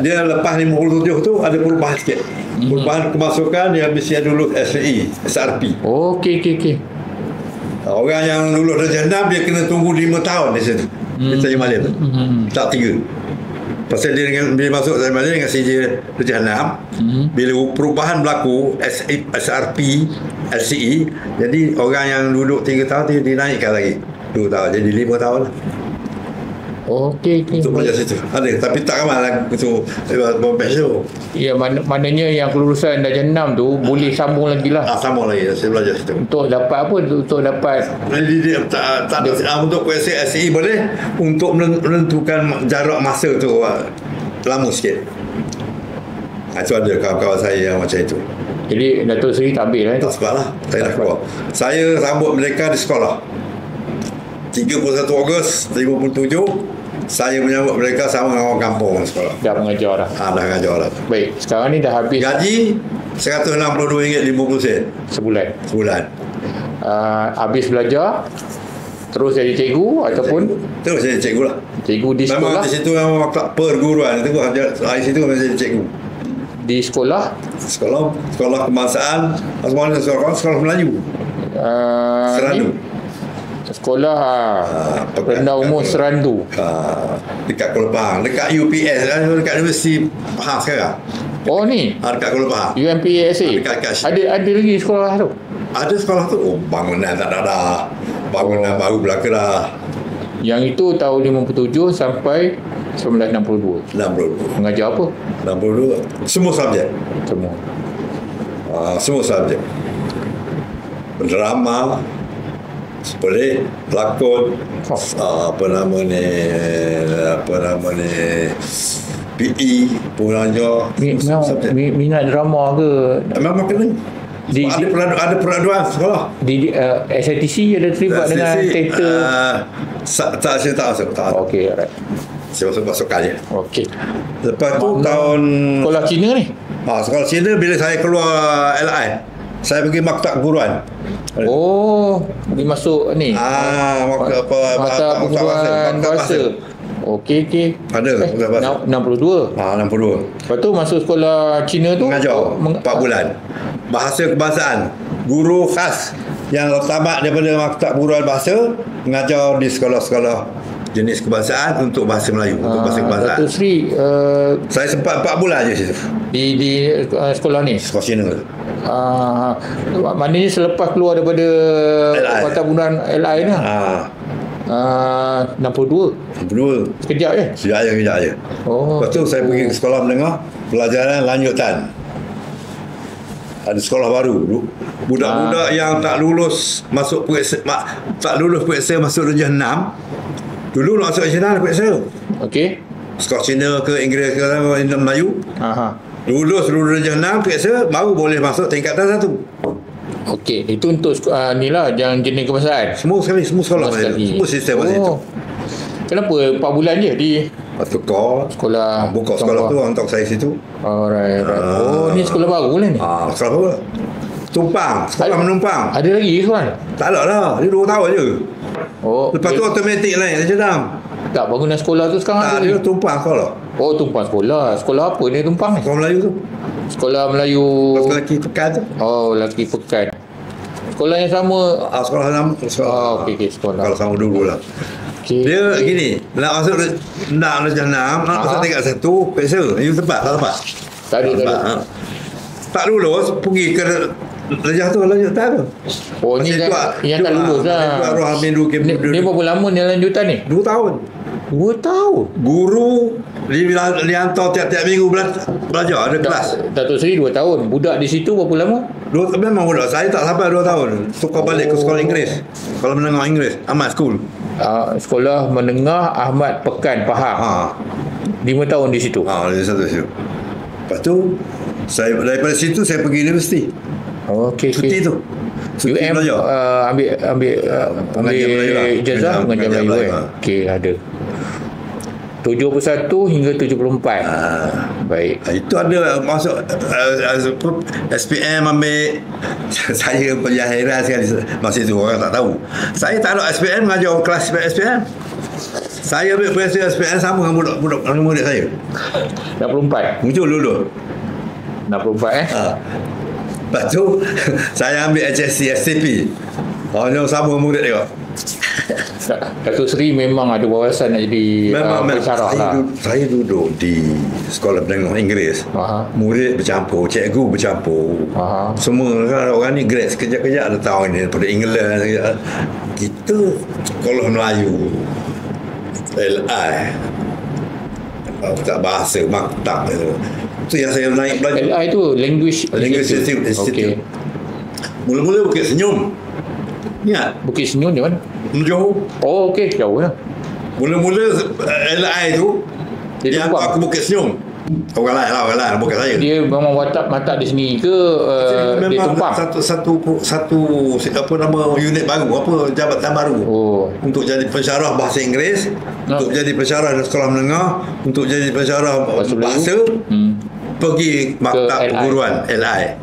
Speaker 2: Dia lepas 57 tu ada perubahan sikit. Perubahan kemasukan dia mesti ada dulu SRP.
Speaker 1: Okey.
Speaker 2: Orang yang lulus darjah 6 dia kena tunggu 5 tahun di situ. Di Tanjung Malip tu. Tak 3. Pasal dia masuk Tanjung Malip dengan CJ darjah 6. Bila perubahan berlaku SRP, LCE, jadi orang yang duduk 3 tahun dia dinaikkan lagi 2 tahun, jadi 5 tahun lah.
Speaker 1: Okey.
Speaker 2: untuk belajar situ. Ada, tapi tak ramai lah tu batch tu.
Speaker 1: Ya, maknanya yang kelulusan darjah 6 tu boleh sambung lagi lah.
Speaker 2: Sama lagi saya belajar situ.
Speaker 1: Untuk dapat apa? Untuk dapat
Speaker 2: Dia tak ada untuk kuasa SE boleh, untuk menentukan jarak masa tu lama sikit. Itu ada kawan-kawan saya yang macam itu.
Speaker 1: jadi Datuk Seri tak ambil
Speaker 2: Tak sebab lah, saya dah keluar. Saya sambut mereka di sekolah 31 Ogos 57. Saya menyambut mereka sama dengan orang kampung sekolah.
Speaker 1: dah mengajar dah.
Speaker 2: Dah ngajar lah.
Speaker 1: Baik, sekarang ni dah habis
Speaker 2: Gaji RM162.50
Speaker 1: sebulan.
Speaker 2: sebulan.
Speaker 1: Habis belajar terus jadi cikgu ataupun
Speaker 2: Terus jadi cikgu lah.
Speaker 1: cikgu di sekolah.
Speaker 2: Memang di situ memang perguruan itu dari situ memang jadi cikgu.
Speaker 1: Di sekolah
Speaker 2: Sekolah kebangsaan, sekolah Melayu. Serandu.
Speaker 1: Sekolah rendah umur Serandu.
Speaker 2: Dekat Kuala Pahang, dekat UPS, dekat Universiti Pahang sekarang.
Speaker 1: Oh ni
Speaker 2: Dekat Kuala Pahang.
Speaker 1: UMPSA.
Speaker 2: Dekat
Speaker 1: Ada lagi sekolah tu.
Speaker 2: Ada sekolah tu. Bangunan tak ada dah. Bangunan baru belaka dah.
Speaker 1: Yang itu tahun 57 sampai 1962.
Speaker 2: 62.
Speaker 1: Mengajar apa?
Speaker 2: 62. Semua subjek.
Speaker 1: Semua.
Speaker 2: Semua subjek. Drama, boleh pelakon, apa nama ni PE pun aja.
Speaker 1: Minat drama ke?
Speaker 2: Memang kena. Ada peraduan sekolah.
Speaker 1: Di SITC ada terlibat dengan teater.
Speaker 2: Saya tak masuk.
Speaker 1: Okey, alright.
Speaker 2: Saya masuk je.
Speaker 1: Okey.
Speaker 2: Lepas tu tahun
Speaker 1: Sekolah Cina ni.
Speaker 2: sekolah Cina bila saya keluar LI, saya pergi maktab keguruan.
Speaker 1: Oh, dia masuk ni. Mata perguruan bahasa. Okey.
Speaker 2: Ada
Speaker 1: 62.
Speaker 2: 62.
Speaker 1: Lepas tu masuk sekolah Cina tu
Speaker 2: Mengajar 4 bulan. Bahasa kebangsaan. Guru khas yang tamat daripada maktab perguruan bahasa, mengajar di sekolah-sekolah jenis kebangsaan untuk bahasa Melayu, untuk bahasa kebangsaan.
Speaker 1: Datuk Seri
Speaker 2: Saya sempat 4 bulan je situ.
Speaker 1: di sekolah ni.
Speaker 2: Sekolah Cina.
Speaker 1: Maknanya selepas keluar daripada
Speaker 2: LI.
Speaker 1: mata perguruan LI ni. 62. Sekejap je.
Speaker 2: Sekejap je. Lepas tu saya pergi ke sekolah menengah, pelajaran lanjutan. Ada sekolah baru. Budak-budak yang tak lulus masuk periksa masuk darjah 6. Dulu nak masuk darjah 6 periksa.
Speaker 1: Okey.
Speaker 2: Sekolah Cina ke Inggeris ke Melayu. Lulus darjah 6 periksa baru boleh masuk tingkatan 1.
Speaker 1: Okey, itu untuk ni lah yang jenis kebangsaan.
Speaker 2: Semua sekolah semua sistem macam itu.
Speaker 1: Kenapa 4 bulan je di
Speaker 2: tukar
Speaker 1: sekolah?
Speaker 2: Buka sekolah tu untuk saya situ.
Speaker 1: Alright. Ni sekolah baru lah ni.
Speaker 2: Sekolah baru. Tumpang, sekolah menumpang.
Speaker 1: Ada lagi sekolah?
Speaker 2: Tak ada lah, dia 2 tahun je. Lepas tu automatik naik darjah 6.
Speaker 1: Tak, bangunan sekolah tu sekarang
Speaker 2: ada. Dia tumpang sekolah.
Speaker 1: Tumpang sekolah. Sekolah apa ni tumpang ni?
Speaker 2: Sekolah Melayu tu.
Speaker 1: Sekolah Melayu.
Speaker 2: Sekolah lelaki pekan tu.
Speaker 1: Lelaki pekan. Sekolah yang sama.
Speaker 2: Sekolah sama.
Speaker 1: Okey, sekolah.
Speaker 2: Kalau sama dulu lah. Dia gini, nak masuk darjah 6, nak masuk tingkat 1, periksa. Ini tempat, tak tempat.
Speaker 1: Tak ada.
Speaker 2: Tak lulus, pergi ke darjah tu, lanjutan tu.
Speaker 1: Ni yang tak lulus lah. Ni berapa lama ni lanjutan ni?
Speaker 2: 2 tahun.
Speaker 1: 2 tahun?
Speaker 2: Guru dia hantar tiap-tiap minggu belajar, ada kelas.
Speaker 1: Datuk Seri 2 tahun. Budak di situ berapa lama?
Speaker 2: Memang budak. Saya tak sampai 2 tahun. Tukar balik ke sekolah Inggeris. Sekolah menengah Inggeris, Ahmad School.
Speaker 1: Sekolah menengah Ahmad Pekan, Pahang. 5 tahun di situ.
Speaker 2: Di situ. Lepas tu daripada situ saya pergi universiti. Cuti tu.
Speaker 1: UM ambil ijazah pengajar Melayu. Okey, ada 71 hingga 74. Baik.
Speaker 2: Itu ada masuk SPM ambil. Saya penjahiran sekali masa itu, orang tak tahu. Saya tak ada SPM, mengajar kelas SPM. Saya ambil periksa SPM sama dengan budak murid saya.
Speaker 1: 64.
Speaker 2: Muncul dulu.
Speaker 1: 64
Speaker 2: Lepas tu saya ambil HSC STP. Sama dengan murid tengok.
Speaker 1: Datuk Seri memang ada wawasan nak jadi pensyarah lah.
Speaker 2: Saya duduk di sekolah menengah Inggeris. Murid bercampur, cikgu bercampur. Semua orang ni grad sekejap-kejap ada tahun ni daripada England. Kita sekolah Melayu. LI, tak bahasa maktab itu yang saya naik belajar.
Speaker 1: LI tu Language
Speaker 2: Institute.
Speaker 1: Okey.
Speaker 2: Mula-mula Bukit Senyum. Ingat?
Speaker 1: Bukit Senyum di mana?
Speaker 2: Johor.
Speaker 1: Oh okey, jauh lah.
Speaker 2: Mula-mula LI tu
Speaker 1: Dia
Speaker 2: yang
Speaker 1: tumpang.
Speaker 2: aku Bukit Senyum. Orang lain bukan saya.
Speaker 1: Dia memang watak di sini ke dia
Speaker 2: memang
Speaker 1: tumpang?
Speaker 2: satu apa nama unit baru, apa jabatan baru.
Speaker 1: Oh.
Speaker 2: Untuk jadi pensyarah bahasa Inggeris, untuk jadi pensyarah sekolah menengah, untuk jadi pensyarah bahasa, pergi maktab perguruan LI.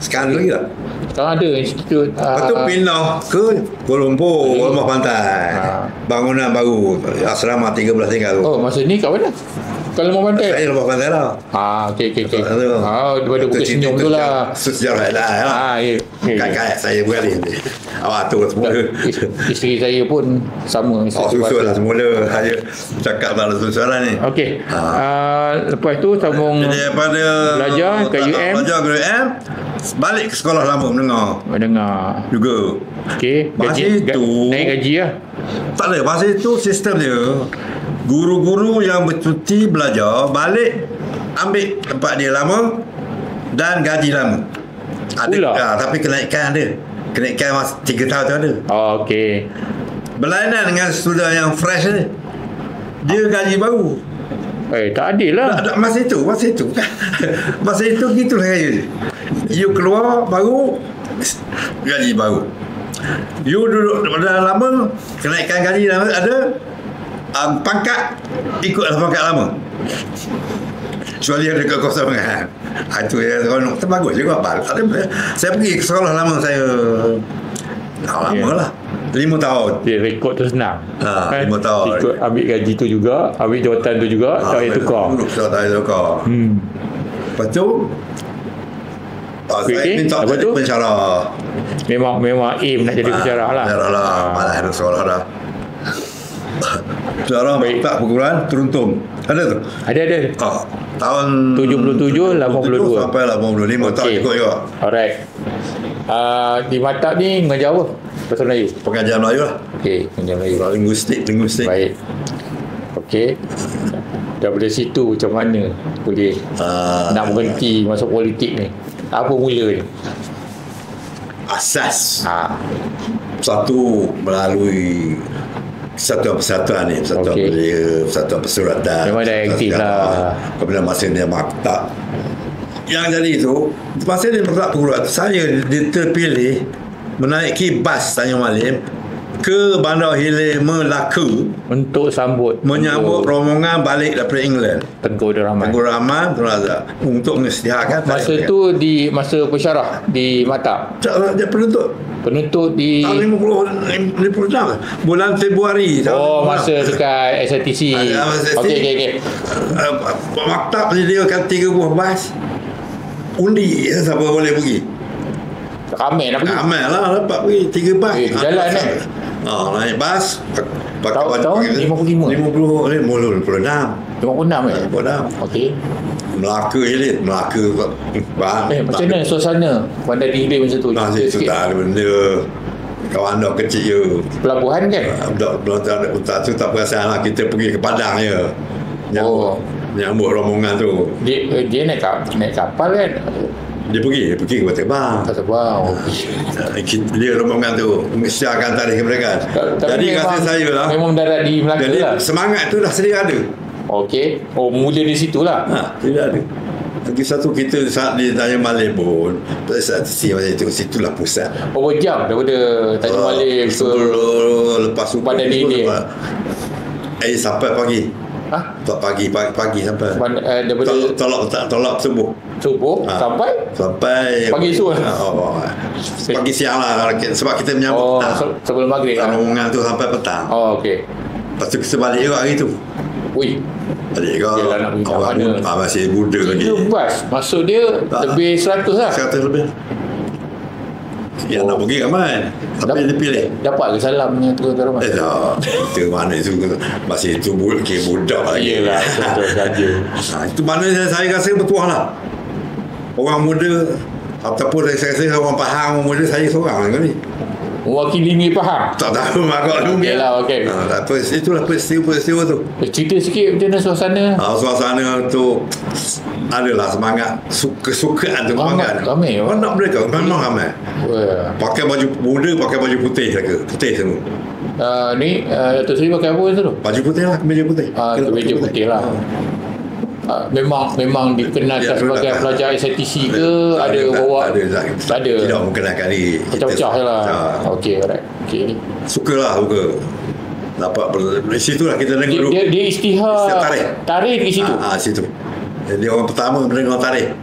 Speaker 2: Sekarang lagi tak?
Speaker 1: Sekarang ada institut
Speaker 2: Lepas tu pindah ke Kuala Lumpur, Rumah Pantai. Bangunan baru, asrama 13 tingkat tu.
Speaker 1: Oh, masa ni kat mana? Kalau mau pantai?
Speaker 2: Saya Rumah Pantai lah.
Speaker 1: Okey. Daripada Bukit Senyum tu lah.
Speaker 2: Sejarah LI lah.
Speaker 1: Ya.
Speaker 2: Kait-kait saya beralih. Awak tu semula.
Speaker 1: Isteri saya pun sama.
Speaker 2: Susul lah semula. Saya cakap tak ada susulan ni.
Speaker 1: Okey. Lepas tu sambung
Speaker 2: Jadi daripada
Speaker 1: belajar ke UM.
Speaker 2: Belajar ke UM, balik ke sekolah lama mendengar juga.
Speaker 1: Okey.
Speaker 2: Masa itu
Speaker 1: naik gaji lah.
Speaker 2: tak ada. Masa itu sistem dia, guru-guru yang bercuti belajar balik ambil tempat dia lama dan gaji lama. Ada, tapi kenaikan ada. Kenaikan 3 tahun tu ada.
Speaker 1: Okey.
Speaker 2: Berlainan dengan student yang fresh ni, dia gaji baru.
Speaker 1: Tak adil lah.
Speaker 2: Masa itu masa itu gitulah gaya. You keluar baru, gaji baru. You duduk dah lama, kenaikan gaji ada, pangkat ikutlah pangkat lama. Kecuali ada kekosongan. Itu yang seronok. Itu bagus juga. Saya pergi ke sekolah lama saya. Lama lah. 5 tahun.
Speaker 1: Dia rekod tu senang.
Speaker 2: 5 tahun.
Speaker 1: Ikut ambil gaji tu juga, ambil jawatan tu juga, tak payah tukar.
Speaker 2: Tak payah tukar. Lepas tu, saya minta jadi pensyarah.
Speaker 1: Memang aim nak jadi pensyarah lah.
Speaker 2: Pensyarah lah. Malah ada sekolah dah. Pensyarah maktab perguruan Teruntum. Ada tu?
Speaker 1: Ada.
Speaker 2: Tahun
Speaker 1: 77, 82.
Speaker 2: Sampai 85 tahun ikut juga.
Speaker 1: Alright. Di maktab ni mengajar apa? Bahasa Melayu?
Speaker 2: Pengajian Melayu lah.
Speaker 1: Okey, pengajian Melayu.
Speaker 2: Linguistik.
Speaker 1: Baik. Okey. Daripada situ macam mana boleh nak berhenti masuk politik ni? Apa mula ni?
Speaker 2: Asas. Satu melalui Persatuan Persatuan ni, Persatuan Persuratan.
Speaker 1: Memang dah aktif lah.
Speaker 2: Kemudian masa dia maktab. Yang jadi itu, masa dia maktab perguruan, saya terpilih menaiki bas Tanjung Malim ke Bandar Hilir Melaka
Speaker 1: untuk
Speaker 2: menyambut rombongan balik daripada England.
Speaker 1: Tengku Rahman
Speaker 2: untuk mengisytiharkan.
Speaker 1: Masa tu di masa pensyarah di maktab.
Speaker 2: Dia penuntut di tahun 56 bulan Februari.
Speaker 1: Masa dekat SRTC. Okey.
Speaker 2: Maktab sediakan 3 buah bas. Undi siapa boleh pergi.
Speaker 1: Ramai nak pergi.
Speaker 2: Ramai lah dapat pergi 3 bas.
Speaker 1: Jalan kan.
Speaker 2: Naik bas
Speaker 1: tahun 55.
Speaker 2: 56
Speaker 1: Okey.
Speaker 2: Melaka Hilir.
Speaker 1: Macam mana suasana Bandar Hilir masa tu?
Speaker 2: Itu tak ada benda. Kawan anda kecil je.
Speaker 1: Pelabuhan kan?
Speaker 2: Tak perasan lah. Kita pergi ke Padang je. Nyambut rombongan tu.
Speaker 1: Dia naik kapal kan?
Speaker 2: Dia pergi ke Batabang. Dia rombongan tu mengisytiharkan tarikh kemerdekaan. Jadi kata saya lah,
Speaker 1: memang mendarat di Melaka
Speaker 2: jadi
Speaker 1: lah.
Speaker 2: Semangat tu dah sedia ada.
Speaker 1: Okey. Mula di situ lah.
Speaker 2: Sedia ada. Lagi satu kita saat di Tanjung Malim pun saat macam itu, situlah pusat.
Speaker 1: Berapa jam daripada Tanjung Malim ke
Speaker 2: lepas subuh
Speaker 1: Bandar Hilir?
Speaker 2: Sampai pagi. Pagi sampai.
Speaker 1: Daripada
Speaker 2: tolak subuh sampai
Speaker 1: pagi esok.
Speaker 2: Pagi siang lah sebab kita menyambut
Speaker 1: sebelum maghrib lah.
Speaker 2: Rombongan tu sampai petang.
Speaker 1: Okey.
Speaker 2: Lepas tu kita balik juga hari tu. Balik ke orang masih muda lagi.
Speaker 1: Itu bas maksud dia lebih 100 lah.
Speaker 2: 100 lebih. Yang nak pergi ramai. Tapi dia pilih.
Speaker 1: Dapat ke salamnya tu tuan Rahman?
Speaker 2: Itu mana itu masih itu budak lagi.
Speaker 1: Yelah, betul saja.
Speaker 2: Itu mana saya rasa bertuah lah. Orang muda ataupun saya rasa orang faham orang muda, saya seorang lagi ni.
Speaker 1: Mewakili ni faham.
Speaker 2: Tak tahu agak dulu.
Speaker 1: Okey lah, okey.
Speaker 2: Itulah peristiwa tu.
Speaker 1: Cerita sikit macam mana suasana.
Speaker 2: Suasana tu adalah semangat kesukaan tu
Speaker 1: ramai.
Speaker 2: Anak mereka memang ramai. Pakai baju muda, pakai baju putih jaga. Putih semua.
Speaker 1: Ni Datuk Seri pakai apa tu?
Speaker 2: Baju putih lah, kemeja putih.
Speaker 1: Kemeja putih lah. Memang dikenalkan sebagai pelajar SITC ke? Ada bawa?
Speaker 2: Tak ada. Tidak mengenalkan diri.
Speaker 1: Pecah-pecah je lah. Okey, alright. Okey.
Speaker 2: Suka. Dapat di situ lah kita dengar dulu.
Speaker 1: Dia istihar tarikh di situ.
Speaker 2: Situ. Dia orang pertama mendengar tarikh.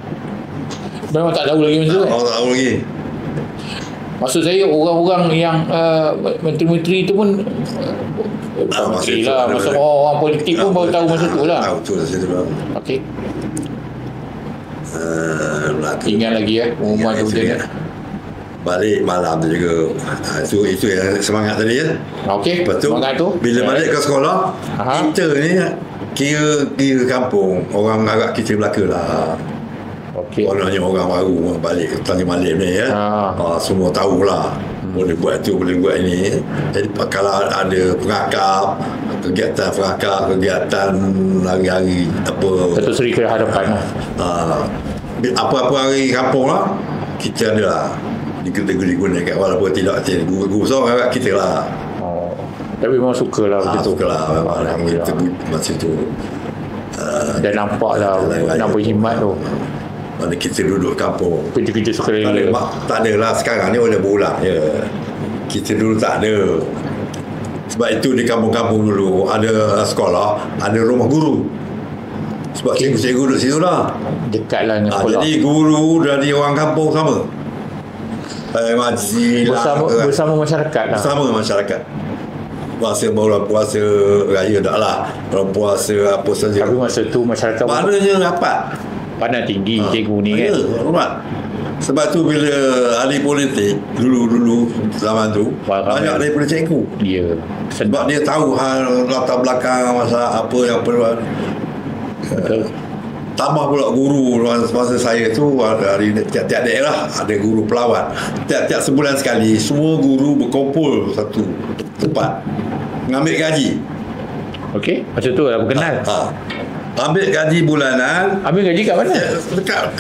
Speaker 1: Memang tak tahu lagi masa tu.
Speaker 2: Tak tahu lagi.
Speaker 1: Maksud saya orang-orang yang menteri-menteri tu pun menteri lah. Masa orang politik pun baru tahu masa tu lah.
Speaker 2: Tahu tu lah situ lah.
Speaker 1: Okey. Ingat lagi pengumuman tu dia.
Speaker 2: Balik malam tu juga. Itu yang semangat tadi ya.
Speaker 1: Okey.
Speaker 2: Semangat tu. Bila balik ke sekolah, kita ni kira kampung orang agak kecil belaka lah.
Speaker 1: Okey.
Speaker 2: Orangnya orang baru balik tanya malam ni ya. Semua tahulah. Boleh buat tu, boleh buat ini. Jadi kalau ada pengakap, kegiatan hari-hari apa.
Speaker 1: Datuk Seri ke hadapan.
Speaker 2: Apa-apa hari kampung lah, kita ada lah. Digunakan walaupun tidak guru besar agak kita lah.
Speaker 1: Tapi memang suka lah begitu.
Speaker 2: Suka lah memang kita masa tu.
Speaker 1: Dan nampak lah nak berkhidmat tu.
Speaker 2: Mana kita duduk kampung
Speaker 1: kerja-kerja sukarela.
Speaker 2: Tak ada lah sekarang ni boleh berulang je. Kita dulu tak ada. Sebab itu di kampung-kampung dulu ada sekolah, ada rumah guru. Sebab cikgu-cikgu duduk situ lah.
Speaker 1: Dekat lah dengan sekolah.
Speaker 2: Jadi guru dari orang kampung sama.
Speaker 1: Bersama masyarakat lah.
Speaker 2: Bersama masyarakat. Puasa raya tak lah. Puasa apa saja.
Speaker 1: Tapi masa tu masyarakat
Speaker 2: maknanya rapat.
Speaker 1: Pandang tinggi cikgu ni kan.
Speaker 2: Hormat. Sebab tu bila ahli politik dulu zaman tu banyak daripada cikgu.
Speaker 1: Ya.
Speaker 2: Sebab dia tahu latar belakang masa apa yang perlu. Tambah pula guru masa saya tu dari tiap-tiap daerah ada guru pelawat. Tiap-tiap sebulan sekali semua guru berkumpul satu tempat mengambil gaji.
Speaker 1: Okey, masa tu lah berkenal.
Speaker 2: Ambil gaji bulanan.
Speaker 1: Ambil gaji kat mana?
Speaker 2: Dekat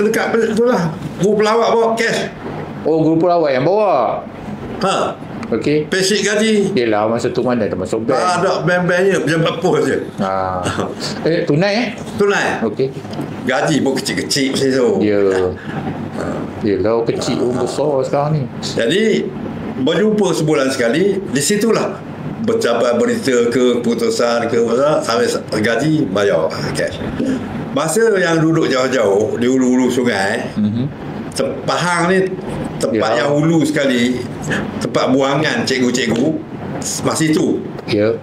Speaker 2: tu lah. Guru pelawat bawa cash.
Speaker 1: Oh, guru pelawat yang bawa. Okey.
Speaker 2: Basic gaji.
Speaker 1: Yelah, masa tu mana ada masuk bank.
Speaker 2: Tak ada bank-banknya, pejabat pos je.
Speaker 1: Tunai
Speaker 2: Tunai.
Speaker 1: Okey.
Speaker 2: Gaji pun kecil-kecil macam tu.
Speaker 1: Ya. Yelah, kecil pun besar sekarang ni.
Speaker 2: Jadi berjumpa sebulan sekali. Di situlah bercapai berita ke keputusan ke sampai gaji bayar cash. Masa yang duduk jauh-jauh di hulu-hulu sungai, Pahang ni tempat yang hulu sekali, tempat buangan cikgu-cikgu masih tu.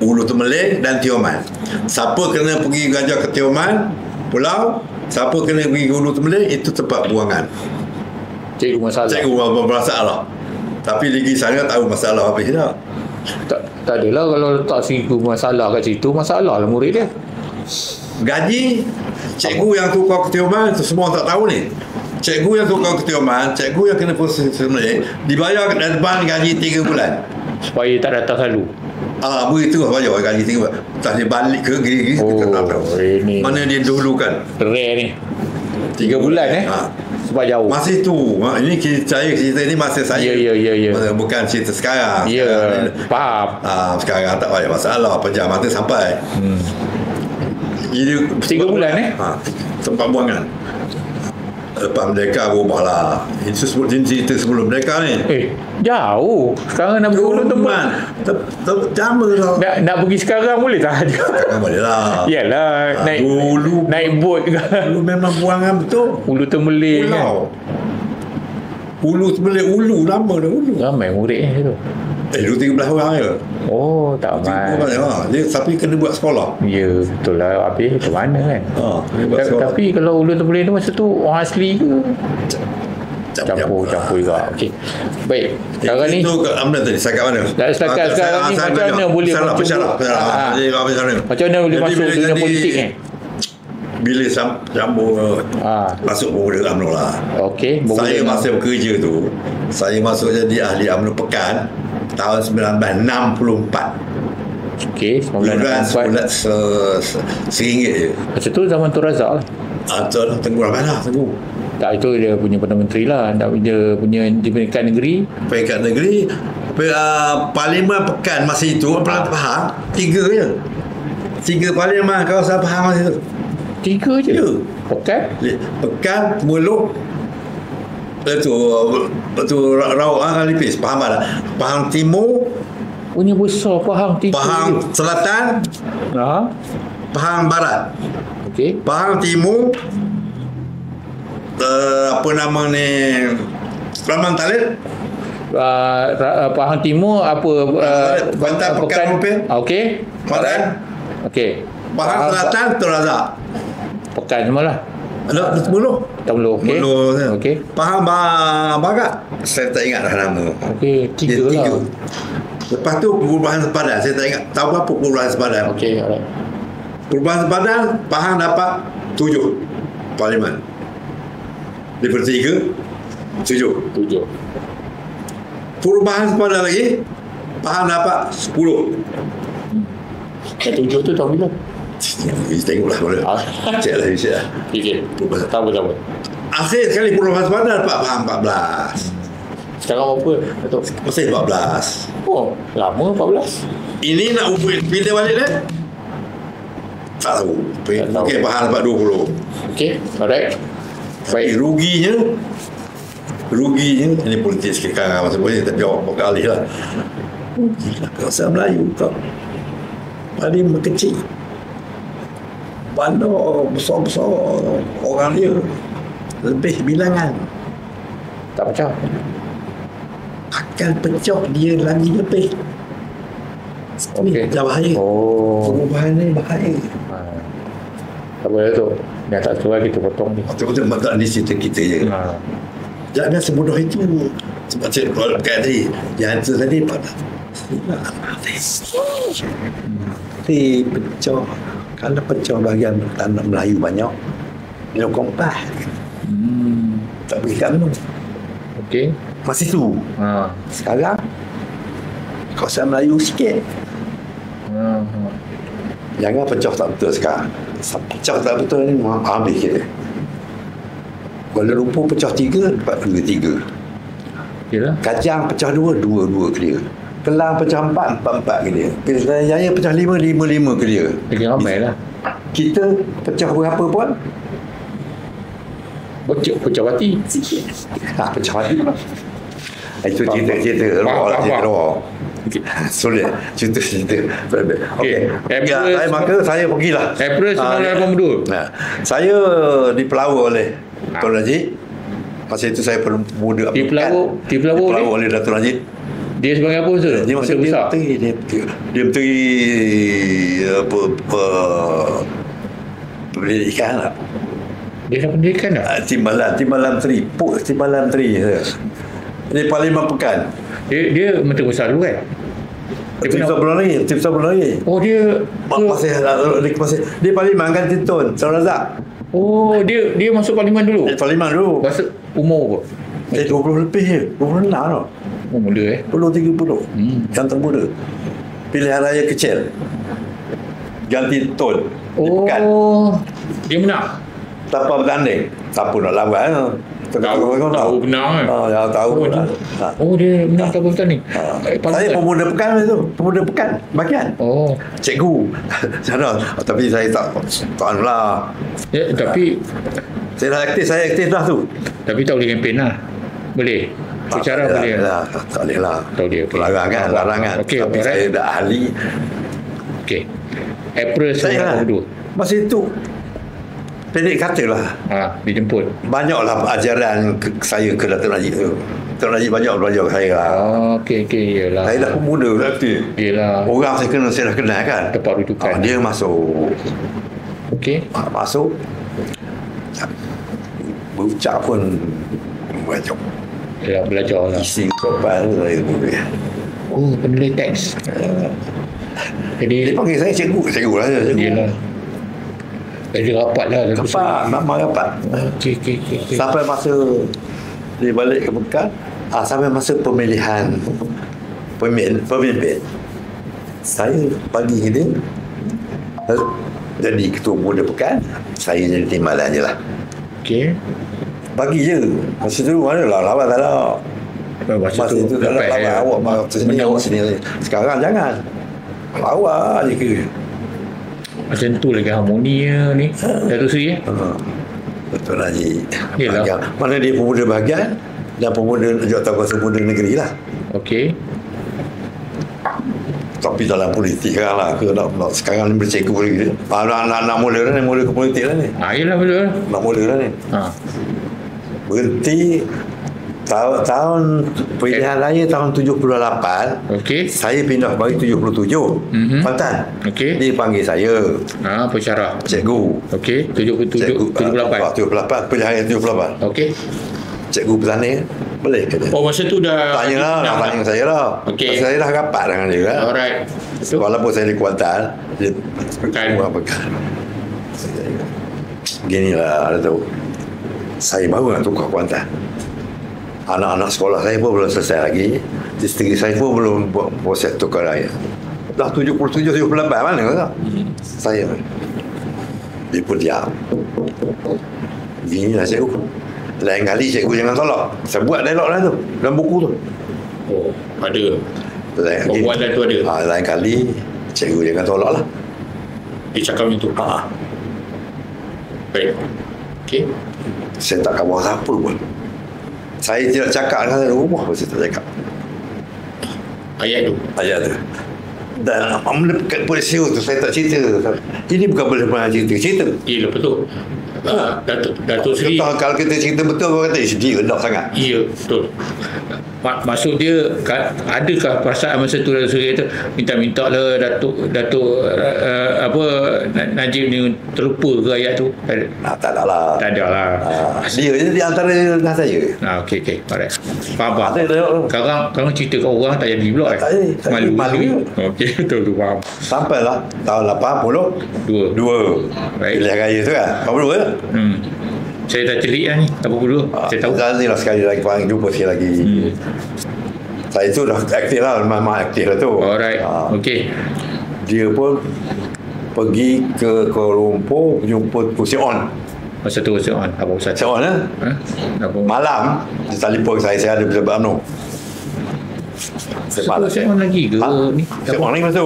Speaker 2: Hulu Temeling dan Tioman. Siapa kena pergi gajah ke Tioman pulau, siapa kena pergi hulu Temeling, itu tempat buangan
Speaker 1: cikgu
Speaker 2: masalah. Tapi lagi saya tahu masalah apa tidak.
Speaker 1: Tak adalah kalau letak cikgu masalah kat situ, masalah lah murid dia.
Speaker 2: Gaji cikgu yang tukar ke Tioman itu semua tak tahu ni. Cikgu yang tukar ke Tioman, cikgu yang kena proses sebenarnya dibayar depan gaji 3 bulan
Speaker 1: supaya tak datang selalu.
Speaker 2: Begitu lah bayar gaji 3 bulan. Tak dia balik ke gigi kita tak tahu. Mana dia dahulukan.
Speaker 1: Rare ni. 3 bulan sebab jauh.
Speaker 2: Masih tu. Ini cerita ni masa saya.
Speaker 1: Ya.
Speaker 2: Bukan cerita sekarang.
Speaker 1: Ya. Faham.
Speaker 2: Sekarang tak banyak masalah. Penjaman tu sampai.
Speaker 1: 3 bulan
Speaker 2: tempat buangan. Lepas Merdeka berubahlah. Itu cerita sebelum Merdeka ni.
Speaker 1: Jauh. Sekarang nak pergi Hulu Teman.
Speaker 2: Jama lah.
Speaker 1: Nak pergi sekarang boleh tak?
Speaker 2: Sekarang boleh lah.
Speaker 1: Yalah. Naik bot ke.
Speaker 2: Dulu memang buangan betul.
Speaker 1: Hulu Temeling kan.
Speaker 2: Hulu Temeling. Hulu lama dah hulu.
Speaker 1: Ramai murid ni tu.
Speaker 2: 13 orang je.
Speaker 1: Oh, tak ramai.
Speaker 2: Dia tapi kena buat sekolah.
Speaker 1: Ya, betul lah. Habis ke mana kan? Tapi kalau Hulu Temeling tu masa tu orang asli ke? Campur juga. Okey. Baik. Sekarang ni
Speaker 2: itu mana tadi? Setakat mana?
Speaker 1: Setakat sekarang ni macam mana boleh macam mana boleh masuk dunia politik ni?
Speaker 2: Bila campur masuk pemuda UMNO lah.
Speaker 1: Okey.
Speaker 2: Saya masa bekerja tu, saya masuk jadi ahli UMNO Pekan. tahun 1964.
Speaker 1: Okey,
Speaker 2: Iuran
Speaker 1: 1964.
Speaker 2: RM1 je.
Speaker 1: Masa tu zaman Tun Razak lah.
Speaker 2: Tengku Rahman lah, Tengku.
Speaker 1: Tak, itu dia punya Perdana Menteri lah. Dia punya di peringkat negeri.
Speaker 2: Peringkat negeri, Parlimen Pekan masa itu, Pahang, 3 je. 3 Parlimen kawasan Pahang masa itu.
Speaker 1: 3 je?
Speaker 2: Ya.
Speaker 1: Pekan?
Speaker 2: Muluk, itu Rauk Ngalipis, Pahang Barat. Pahang Timur,
Speaker 1: Punya besar Pahang 3
Speaker 2: Pahang
Speaker 1: je.
Speaker 2: Selatan, Pahang Barat.
Speaker 1: Okey.
Speaker 2: Pahang Timur, apa nama ni, Rahman Talib,
Speaker 1: Pahang Timur apa
Speaker 2: Bantan Pekan Rupiah.
Speaker 1: Okey.
Speaker 2: Barat.
Speaker 1: Okey.
Speaker 2: Pahang Selatan, Tun Razak.
Speaker 1: Pekan semalah.
Speaker 2: Ada 10.
Speaker 1: Tak perlu. Okey. Okey.
Speaker 2: Pahang Barat, saya tak ingat dah nama.
Speaker 1: Okey, 3 lah.
Speaker 2: Lepas tu perubahan sepadan, saya tak ingat tahu apa perubahan sepadan.
Speaker 1: Okey, alright.
Speaker 2: Perubahan sepadan, Pahang dapat 7 Parlimen. Daripada 3, 7.
Speaker 1: 7.
Speaker 2: Perubahan sepadan lagi, Pahang dapat 10.
Speaker 1: Yang 7 tu tahun bila?
Speaker 2: Tengoklah boleh. Cek lah, cek lah.
Speaker 1: Fikir. Tak apa.
Speaker 2: Akhir sekali perubahan sepadan dapat Pahang 14.
Speaker 1: Sekarang berapa? Datuk?
Speaker 2: Masih 14.
Speaker 1: Oh, lama 14.
Speaker 2: Ini nak pilih balik dah? Tak tahu. Mungkin Pahang dapat 20.
Speaker 1: Okey, alright.
Speaker 2: Baik, ruginya ini politik sekarang masa boleh, tapi awak kali lah. Rugilah kawasan Melayu tau. Paling kecil. Bandar besar-besar orang dia lebih bilangan.
Speaker 1: Tak macam.
Speaker 2: Akan pecah dia lagi lebih.
Speaker 1: Okey.
Speaker 2: Dah bahaya. Perubahan ni bahaya.
Speaker 1: Tak boleh tu. Yang tak sesuai kita potong ni.
Speaker 2: Betul-betul tak di cerita kita je. Jangan semudah itu. Sebab saya kata tadi, yang itu tadi pada pecah. Kalau pecah bahagian tanah Melayu banyak, dia kompah. Tak pergi kat mana.
Speaker 1: Okey.
Speaker 2: Masih tu. Sekarang kawasan Melayu sikit. Jangan pecah tak betul sekarang. Pecah tak betul ni habis kita. Kuala Lumpur pecah 3, dapat 2-3.
Speaker 1: Yalah.
Speaker 2: Kajang pecah 2 clear. Kelang pecah 4 clear. Pilihan Jaya pecah 5 clear.
Speaker 1: Lagi ramai lah.
Speaker 2: Kita pecah berapa pun
Speaker 1: Pecah hati.
Speaker 2: sikit. Pecah hati lah. Itu cerita luar. Sulit cerita. Okey. Maka saya pergilah.
Speaker 1: April 1982.
Speaker 2: Saya dipelawa oleh Tun Razak. Masa itu saya muda.
Speaker 1: Dipelawa
Speaker 2: oleh Datuk Razak.
Speaker 1: Dia sebagai apa tu?
Speaker 2: Dia masih besar. Dia menteri pendidikan lah.
Speaker 1: Dia dah pendidikan tak?
Speaker 2: Timbalan Menteri. Ini Parlimen Pekan.
Speaker 1: Dia menteri besar dulu kan?
Speaker 2: Tim sebelum lagi.
Speaker 1: Oh, dia
Speaker 2: dia Parlimen ganti Tun Razak.
Speaker 1: Oh, dia masuk parlimen dulu.
Speaker 2: Parlimen dulu.
Speaker 1: Masuk umur apa?
Speaker 2: 20 lebih je. 26 tau.
Speaker 1: Oh, muda
Speaker 2: 30. Yang termuda. Pilihan raya kecil. Ganti Tun. Pekan.
Speaker 1: Dia menang.
Speaker 2: Tanpa bertanding. Siapa nak lawan?
Speaker 1: Tahu menang kan?
Speaker 2: Yang tahu.
Speaker 1: Dia menang tanpa bertanding.
Speaker 2: Saya pemuda Pekan tu. Pemuda Pekan. Bagian. Cikgu. Sana. Tapi saya tak lah.
Speaker 1: Tapi
Speaker 2: saya aktif dah tu.
Speaker 1: Tapi tak boleh kempen lah. Boleh. Secara boleh.
Speaker 2: Tak boleh lah.
Speaker 1: Tak boleh.
Speaker 2: Larangan. Tapi saya dah ahli.
Speaker 1: Okey. April 1982.
Speaker 2: Masa itu pendek katalah.
Speaker 1: Dijemput.
Speaker 2: Banyaklah ajaran saya ke Datuk Najib tu. Datuk Najib banyak belajar saya lah.
Speaker 1: Okey, yalah.
Speaker 2: Saya dah pemuda berarti.
Speaker 1: Yalah.
Speaker 2: Orang saya dah kenal kan.
Speaker 1: Tempat rujukan.
Speaker 2: Dia masuk.
Speaker 1: Okey.
Speaker 2: Masuk. Berucap pun banyak.
Speaker 1: Ya, belajar lah.
Speaker 2: Isi sopan saya boleh.
Speaker 1: Penulis teks. Jadi
Speaker 2: dia panggil saya cikgu lah.
Speaker 1: Yalah. Dia rapat lah.
Speaker 2: Memang rapat.
Speaker 1: Okey.
Speaker 2: Sampai masa dia balik ke Pekan, sampai masa pemilihan pemimpin. Saya bagi dia jadi ketua pemuda pekan, saya jadi timbalan je lah.
Speaker 1: Okey.
Speaker 2: Bagi je. Masa tu mana lah lawan tak ada. Masa tu tak ada lawan. Awak marah sini, awak sini. Sekarang jangan. Lawan je ke.
Speaker 1: Macam tu lagi harmoninya ni. Datuk Seri
Speaker 2: Betul Haji.
Speaker 1: Yelah.
Speaker 2: Mana dia pemuda bahagian dan pemuda Jawatankuasa Pemuda Negeri lah.
Speaker 1: Okey.
Speaker 2: Tapi dalam politik sekarang lah ke nak sekarang ni bercakap lagi. Nak mula dah ni, mula ke politik lah ni.
Speaker 1: Yelah betul.
Speaker 2: Nak mula dah ni. Berhenti tahun pilihan raya tahun 78.
Speaker 1: Okey.
Speaker 2: Saya pindah bagi 77. Kuantan.
Speaker 1: Okey.
Speaker 2: Dia panggil saya.
Speaker 1: Pensyarah.
Speaker 2: Cikgu.
Speaker 1: Okey. 78.
Speaker 2: 78. Pilihan raya 78.
Speaker 1: Okey.
Speaker 2: Cikgu bertanya, boleh ke dia?
Speaker 1: Masa tu dah
Speaker 2: Tanya lah, nak tanya saya lah.
Speaker 1: Okey.
Speaker 2: Saya dah rapat dengan dia kan.
Speaker 1: Alright.
Speaker 2: Walaupun saya di Kuantan, dia
Speaker 1: Pekan.
Speaker 2: Gini lah, ada tahu. Saya baru nak tukar Kuantan. Anak-anak sekolah saya pun belum selesai lagi. Isteri saya pun belum buat proses tukar raya. Dah 77, 78 mana tak? Saya. Dia pun diam. Gini lah cikgu. Lain kali cikgu jangan tolak. Saya buat dialog lah tu dalam buku tu.
Speaker 1: Oh, ada.
Speaker 2: Perbuatan
Speaker 1: tu ada.
Speaker 2: Lain kali cikgu jangan tolak lah.
Speaker 1: Dia cakap macam tu. Baik. Okey.
Speaker 2: Saya tak kawan siapa pun. Saya tidak cakap dengan saya rumah pun saya tak cakap.
Speaker 1: Ayat tu. Dan dekat peristiwa tu saya tak cerita. Ini bukan boleh pernah cerita. Ya, betul. Datuk Seri.
Speaker 2: Kalau kita cerita betul, orang kata dia rendah sangat.
Speaker 1: Ya, betul. Maksud dia, adakah perasaan masa tu Datuk Seri kata minta-minta lah Datuk Najib ni terlupa ke ayat tu?
Speaker 2: Tak ada lah.
Speaker 1: Tak ada lah.
Speaker 2: Dia je di antara dengan saya.
Speaker 1: Okey. Alright. Faham. Sekarang cerita kat orang tak jadi pula.
Speaker 2: Tak jadi.
Speaker 1: Malu. Okey, betul faham.
Speaker 2: Sampailah tahun 82.
Speaker 1: Baik.
Speaker 2: Pilihan raya tu kan. 82 kan?
Speaker 1: Saya dah celik lah ni 82. Saya tahu.
Speaker 2: Nantilah sekali lagi panggil jumpa sekali lagi. Saya tu dah aktif lah. Memang aktif lah tu.
Speaker 1: Alright. Okey.
Speaker 2: Dia pun pergi ke Kuala Lumpur jumpa Pusat On.
Speaker 1: Masa tu Pusat On. Apa Pusat
Speaker 2: On lah. Malam dia telefon saya ada bersama UMNO.
Speaker 1: Pusat On lagi ke ni?
Speaker 2: Pusat On lagi masa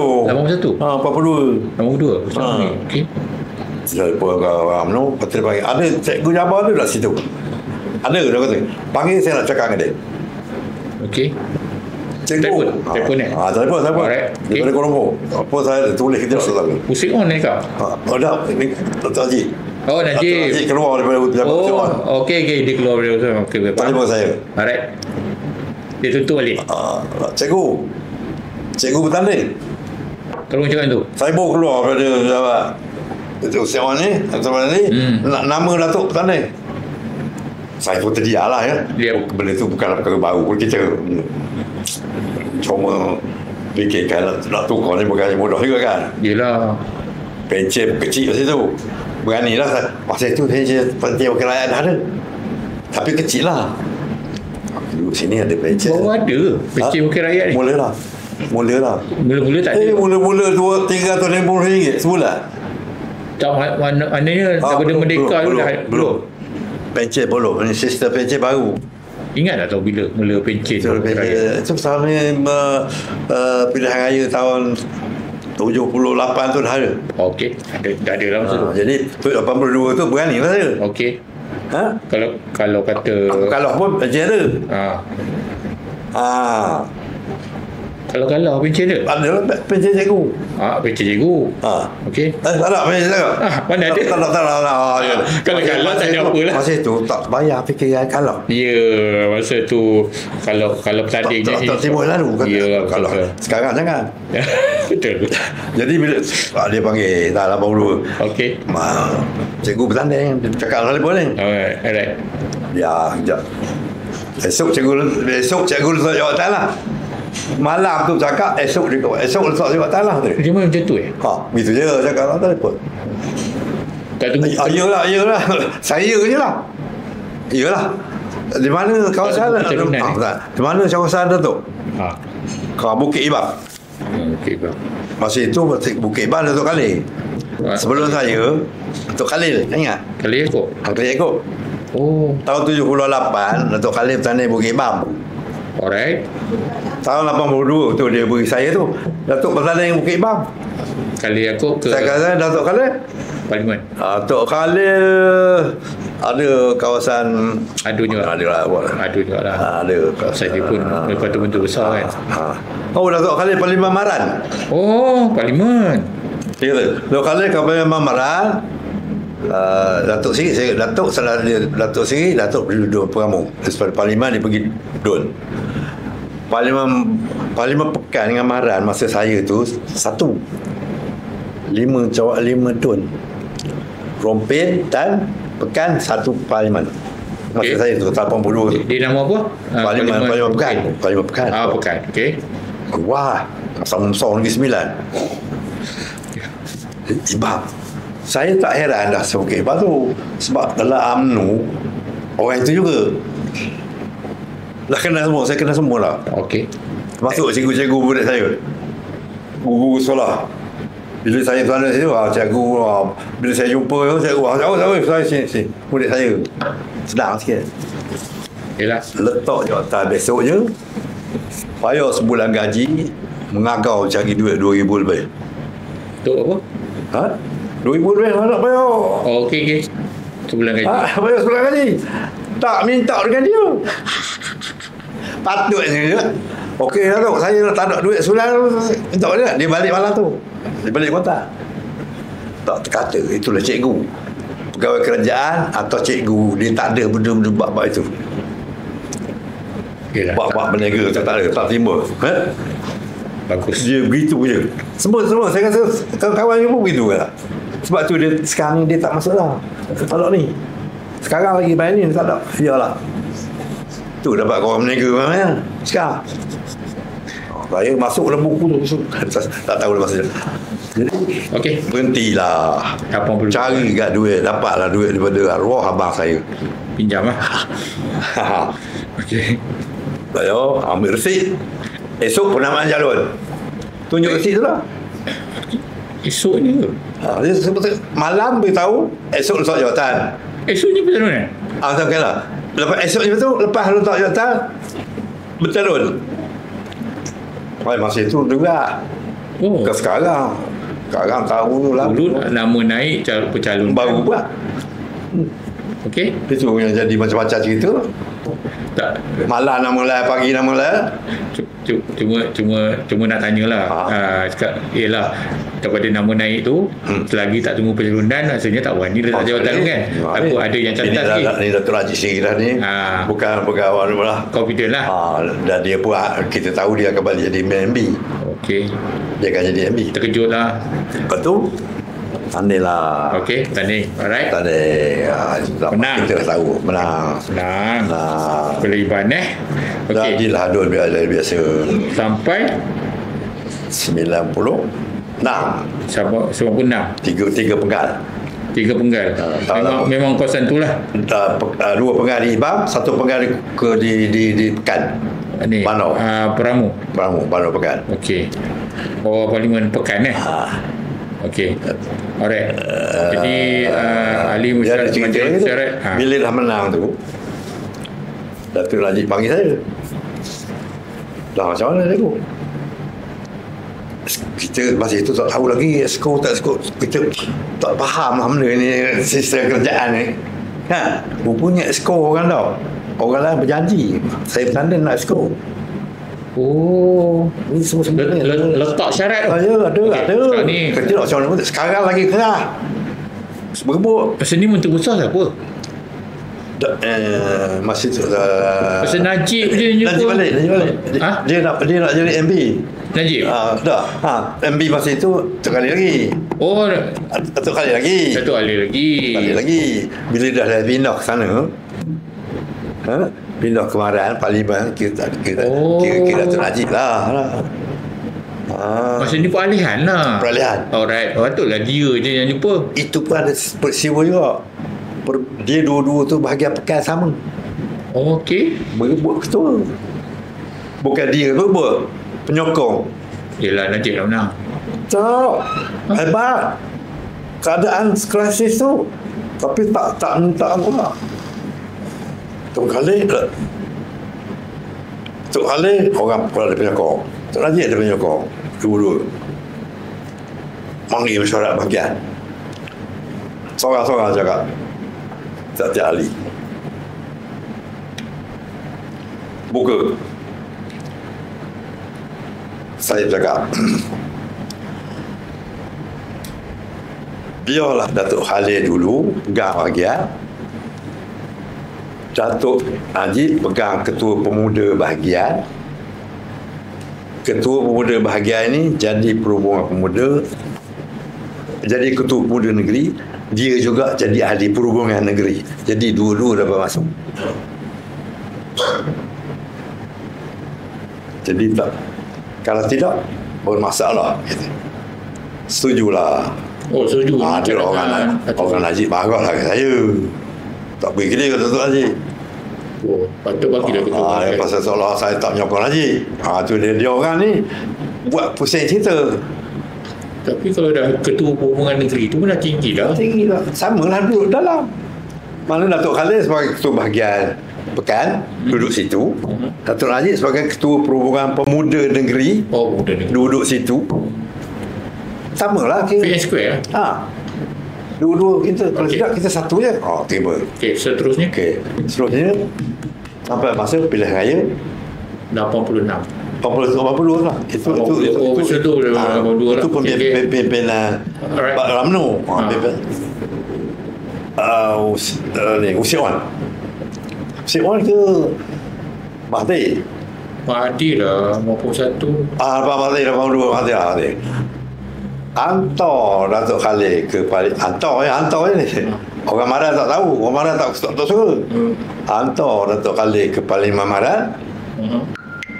Speaker 2: tu.
Speaker 1: 81.
Speaker 2: 42.
Speaker 1: Pusat On ni. Okey.
Speaker 2: Saya pun ke UMNO. Lepas tu panggil, ada Cikgu Jabar tu dah situ. Ada dia kata. Panggil saya nak cakap dengan dia.
Speaker 1: Okey.
Speaker 2: Cikgu.
Speaker 1: Telefon ni.
Speaker 2: Telefon.
Speaker 1: Alright.
Speaker 2: Daripada Kuala Lumpur. Apa saya tulis kita satu.
Speaker 1: Pusat On ni kau?
Speaker 2: Dah. Ini Dr. Haji.
Speaker 1: Najib.
Speaker 2: Haji keluar daripada Pusat On.
Speaker 1: Okey. Dia keluar daripada Pusat On. Okey.
Speaker 2: Telefon saya.
Speaker 1: Alright. Dia tutup balik.
Speaker 2: Cikgu bertanding.
Speaker 1: Tolong cakap tu.
Speaker 2: Saya baru keluar daripada Pusat On ni. Nama Datuk bertanding. Saya pun terdiam lah ya. Benda tu bukanlah perkara baru pun kita cuma fikirkan nak tukar ni bukan mudah juga kan.
Speaker 1: Yelah.
Speaker 2: Pencen kecil masa tu. Beranilah. Masa tu pencen penting wakil rakyat dah ada. Tapi kecil lah. Duduk sini ada pencen.
Speaker 1: Ada pencen wakil rakyat ni.
Speaker 2: Mula-mula tak ada.
Speaker 1: Mula-mula
Speaker 2: RM350 sebulan.
Speaker 1: Tak maknanya daripada merdeka tu dah belum.
Speaker 2: Pencen belum. Ini sistem pencen baru.
Speaker 1: Ingat tak tahu bila mula pencen wakil rakyat?
Speaker 2: Itu tahun pilihan raya tahun 78 tu dah ada.
Speaker 1: Okey, dah ada lah masa tu.
Speaker 2: Jadi 82 tu berani lah saya.
Speaker 1: Okey. Kalau kata
Speaker 2: kalau pun pencen ada.
Speaker 1: Kalau pencen dia?
Speaker 2: Ada pencen cikgu.
Speaker 1: Pencen cikgu. Okey.
Speaker 2: Tak ada pencen cikgu.
Speaker 1: Mana ada?
Speaker 2: Tak ada.
Speaker 1: Kalau tak ada apa lah.
Speaker 2: Masa tu tak bayar fikiran kalau.
Speaker 1: Ya, masa tu kalau bertanding
Speaker 2: tak timbul lalu kan.
Speaker 1: Ya,
Speaker 2: kalau sekarang jangan.
Speaker 1: Betul.
Speaker 2: Jadi bila dia panggil dah 82.
Speaker 1: Okey.
Speaker 2: Cikgu bertanding, dia cakap lah boleh.
Speaker 1: Alright.
Speaker 2: Ya, sekejap. Esok cikgu letak jawatan lah. Malam tu cakap esok letak jawatan lah tu.
Speaker 1: Dia macam tu
Speaker 2: gitu je cakap lah telefon.
Speaker 1: Tak tunggu.
Speaker 2: Iyalah. Saya je lah. Iyalah. Di mana kawasan
Speaker 1: Perturunan,
Speaker 2: Di mana kawasan Datuk? Bukit Ibab.
Speaker 1: Okey bang.
Speaker 2: Masa itu Bukit Ibab Datuk Khalil. Sebelum saya Datuk Khalil, ingat?
Speaker 1: Kali ekor.
Speaker 2: Khalil Ekor.
Speaker 1: Oh,
Speaker 2: Tahun 78 Datuk Khalil bertanding Bukit Ibab.
Speaker 1: alright.
Speaker 2: Tahun 82 tu dia beri saya tu. Datuk bertanding Bukit Ibab.
Speaker 1: Kali ekor ke
Speaker 2: Saya kata Datuk Khalil.
Speaker 1: Parlimen.
Speaker 2: Datuk Khalil ada kawasan
Speaker 1: Ada juga.
Speaker 2: ada lah.
Speaker 1: Ada juga lah.
Speaker 2: Ada
Speaker 1: Pasal dia pun lepas tu bentuk besar kan.
Speaker 2: Oh, Datuk Khalil Parlimen Maran.
Speaker 1: Oh, Parlimen.
Speaker 2: Ya tu. Datuk Khalil Parlimen Maran. Datuk Seri saya Datuk salah dia Datuk Seri Datuk pergi duduk Peramu. Daripada Parlimen dia pergi Dun. Parlimen Pekan dengan Maran masa saya tu satu 5 Dun. Rompin dan Pekan satu Parlimen. Masa saya tu 82.
Speaker 1: Dia nama apa?
Speaker 2: Parlimen Pekan. Parlimen Pekan.
Speaker 1: Pekan. Okey.
Speaker 2: Wah, sama-sama Negeri Sembilan. Ibab. Saya tak heran dah sebab Ibab tu. Sebab dalam UMNO, orang itu juga. Dah kenal semua, saya kenal semua lah.
Speaker 1: Okey.
Speaker 2: Termasuk cikgu-cikgu budak saya. Guru sekolah. Bila saya sana situ, cikgu, bila saya jumpa cikgu, saya sini. Budak saya. Senang sikit.
Speaker 1: Yalah.
Speaker 2: Letak jawatan besoknya. Payah sebulan gaji, mengagau cari duit 2,000 lebih.
Speaker 1: Untuk apa?
Speaker 2: 2,000 lebih nak payah.
Speaker 1: Oh, okey. Sebulan gaji.
Speaker 2: Payah sebulan gaji. Tak minta dengan dia. Patutnya dia. Okey lah tu, saya tak ada duit sebulan, minta dia. Dia balik malam tu. Dia balik kota. Tak terkata, itulah cikgu. Pegawai kerajaan atau cikgu, dia tak ada benda-benda bab-bab itu. Bab-bab berniaga tak ada, tak terima.
Speaker 1: Bagus.
Speaker 2: Dia begitu je. Semua saya rasa kawan-kawan pun begitu lah. Sebab tu dia sekarang dia tak masuk dah. Tak ada ni. Sekarang lagi main ni tak ada. Iyalah. Tu dapat kawan berniaga mana? Sekarang. Saya masuk dalam buku tu. Tak tahu dah masa dia.
Speaker 1: Okey.
Speaker 2: Berhentilah.
Speaker 1: 80.
Speaker 2: Cari kat duit. Dapatlah duit daripada arwah abang saya.
Speaker 1: Pinjam lah. Okey.
Speaker 2: Saya ambil resit. Esok penamaan jalur. Tunjuk resit tu lah.
Speaker 1: Esok ni ke?
Speaker 2: Dia sebut malam beritahu esok letak jawatan.
Speaker 1: Esoknya perjalanan?
Speaker 2: Tak kira lah. Esoknya tu lepas letak jawatan bertalun. Masa itu juga.
Speaker 1: Oh.
Speaker 2: Ke sekarang. Sekarang tahu lah.
Speaker 1: Dulu nama naik pencalon
Speaker 2: baru buat.
Speaker 1: Okey.
Speaker 2: Itu yang jadi macam-macam cerita.
Speaker 1: Tak.
Speaker 2: Malam nama lain, pagi nama lain.
Speaker 1: Cuma nak tanyalah. Cakap, yelah, daripada nama naik tu, selagi tak tunggu pencalonan, rasanya tak wani letak jawatan tu kan. Apa ada yang cantas sikit.
Speaker 2: Ini Datuk Raji Sirah ni. Bukan pegawai lah.
Speaker 1: Confident lah.
Speaker 2: Dan dia pun, kita tahu dia akan balik jadi MB.
Speaker 1: Okey.
Speaker 2: Dia akan jadi MB.
Speaker 1: Terkejut lah.
Speaker 2: Betul. Tanding lah.
Speaker 1: Okey, tanding. Alright.
Speaker 2: Tanding.
Speaker 1: Menang.
Speaker 2: Kita dah tahu. Menang.
Speaker 1: Peliban
Speaker 2: Okey. Jadilah adul biasa.
Speaker 1: Sampai
Speaker 2: 96.
Speaker 1: Sampai 96.
Speaker 2: Tiga penggal.
Speaker 1: 3 penggal. Memang kawasan tu lah.
Speaker 2: 2 penggal di Ibam, 1 penggal di Pekan.
Speaker 1: Ni.
Speaker 2: Banau.
Speaker 1: Peramu.
Speaker 2: Banau Pekan.
Speaker 1: Okey. Parlimen Pekan Okey. Alright. Jadi ahli masyarakat
Speaker 2: bila dah menang tu, Datuk Najib panggil saya. Dah macam mana aku? Kita masa itu tak tahu lagi skor tak skor. Kita tak faham lah benda ni, sistem kerjaan ni. Rupanya skor orang tau. Orang lain berjanji. Saya bertanda nak skor.
Speaker 1: Oh,
Speaker 2: ni semua sebenarnya
Speaker 1: letak syarat.
Speaker 2: Ya, ada.
Speaker 1: Sekarang ni
Speaker 2: kita tak macam mana. Sekarang lagi kerah. Berebut.
Speaker 1: Pasal ni menteri besar siapa?
Speaker 2: Masih tu
Speaker 1: pasal Najib je
Speaker 2: Najib balik. Dia nak jadi MB.
Speaker 1: Najib?
Speaker 2: MB masa itu satu kali lagi.
Speaker 1: Oh,
Speaker 2: satu kali lagi. Bila dah pindah ke sana, pindah kemarin Parlimen, kita kira Datuk Najib lah.
Speaker 1: Masa ni peralihan lah. Alright. Patutlah dia je yang jumpa.
Speaker 2: Itu pun ada peristiwa juga. Dia dua-dua tu bahagian pekan sama.
Speaker 1: Okey.
Speaker 2: Buat ketua. Bukan dia buat penyokong.
Speaker 1: Yelah, Najib dah menang.
Speaker 2: Tak. Hebat. Keadaan krisis tu. Tapi tak minta apa. Tok Khalid orang pula ada penyokong. Tok Najib ada penyokong. Dulu manggil mesyuarat bahagian. Seorang-seorang cakap tiap-tiap ahli. Buka. Saya cakap biarlah Datuk Khalid dulu pegang bahagian, Datuk Najib pegang ketua pemuda bahagian. Ketua pemuda bahagian ni jadi perhubungan pemuda, jadi ketua pemuda negeri, dia juga jadi ahli perhubungan negeri. Jadi dua-dua dapat masuk. Jadi tak, kalau tidak bermasalah. Setujulah.
Speaker 1: Oh, setuju.
Speaker 2: Ada orang Najib marah lah kat saya. Tak pergi dia kata Datuk Najib.
Speaker 1: Oh, patut bagi dah ketua.
Speaker 2: Pasal seolah saya tak menyokong Najib. Tu dia orang ni buat pusing cerita.
Speaker 1: Tapi kalau dah ketua perhubungan negeri tu pun dah tinggi dah.
Speaker 2: Tinggi lah. Sama lah duduk dalam. Mana Datuk Khalid sebagai ketua bahagian Pekan, duduk situ. Datuk Najib sebagai ketua perhubungan pemuda negeri,
Speaker 1: Pemuda negeri,
Speaker 2: duduk situ. Sama lah.
Speaker 1: Fair and square lah.
Speaker 2: Dua-dua kita. Kalau tidak kita satu je. Tiba.
Speaker 1: Okey, seterusnya.
Speaker 2: Seterusnya sampai masa pilihan raya
Speaker 1: 86.
Speaker 2: 80 lah. Itu itu pemimpinan Pak Ramno. Usia Wan ke Mahathir?
Speaker 1: Mahathir lah, 81.
Speaker 2: Pak Mahathir 82 Mahathir. Hantar Datuk Khalid ke hantar ni. Orang Maran tak tahu, orang Maran tak suka. Hantar Datuk Khalid ke Parlimen Maran.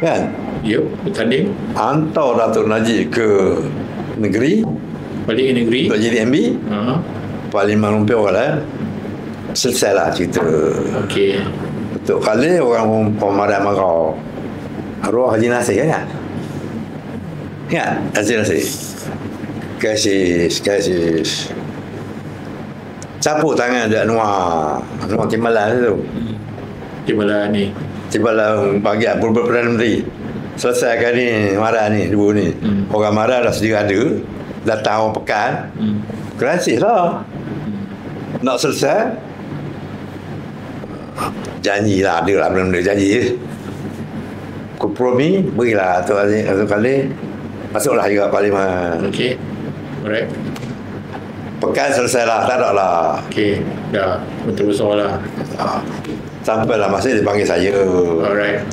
Speaker 2: Kan?
Speaker 1: Ya, bertanding.
Speaker 2: Hantar Datuk Najib ke negeri,
Speaker 1: balik ke negeri
Speaker 2: untuk jadi MB. Parlimen Rumput lah. Selesai lah cerita.
Speaker 1: Okey.
Speaker 2: Datuk Khalid orang Maran marah. Arwah Haji Nasir kan? Ya, Haji Nasir. Kasih capuk tangan dia Anwar Timbalan tu.
Speaker 1: Timbalan ni.
Speaker 2: Timbalan bahagian Perdana Menteri. Selesaikan ni marah ni dua ni. Orang marah dah sedia ada. Datang orang Pekan. Kerasih lah. Nak selesai. Janji lah, ada lah benda-benda janji. Kompromi, berilah tu kali. Masuklah juga Parlimen.
Speaker 1: Okey. Alright.
Speaker 2: Pekan selesai lah, tak ada lah.
Speaker 1: Okey, dah betul lah.
Speaker 2: Sampailah masa dia panggil saya.
Speaker 1: Alright.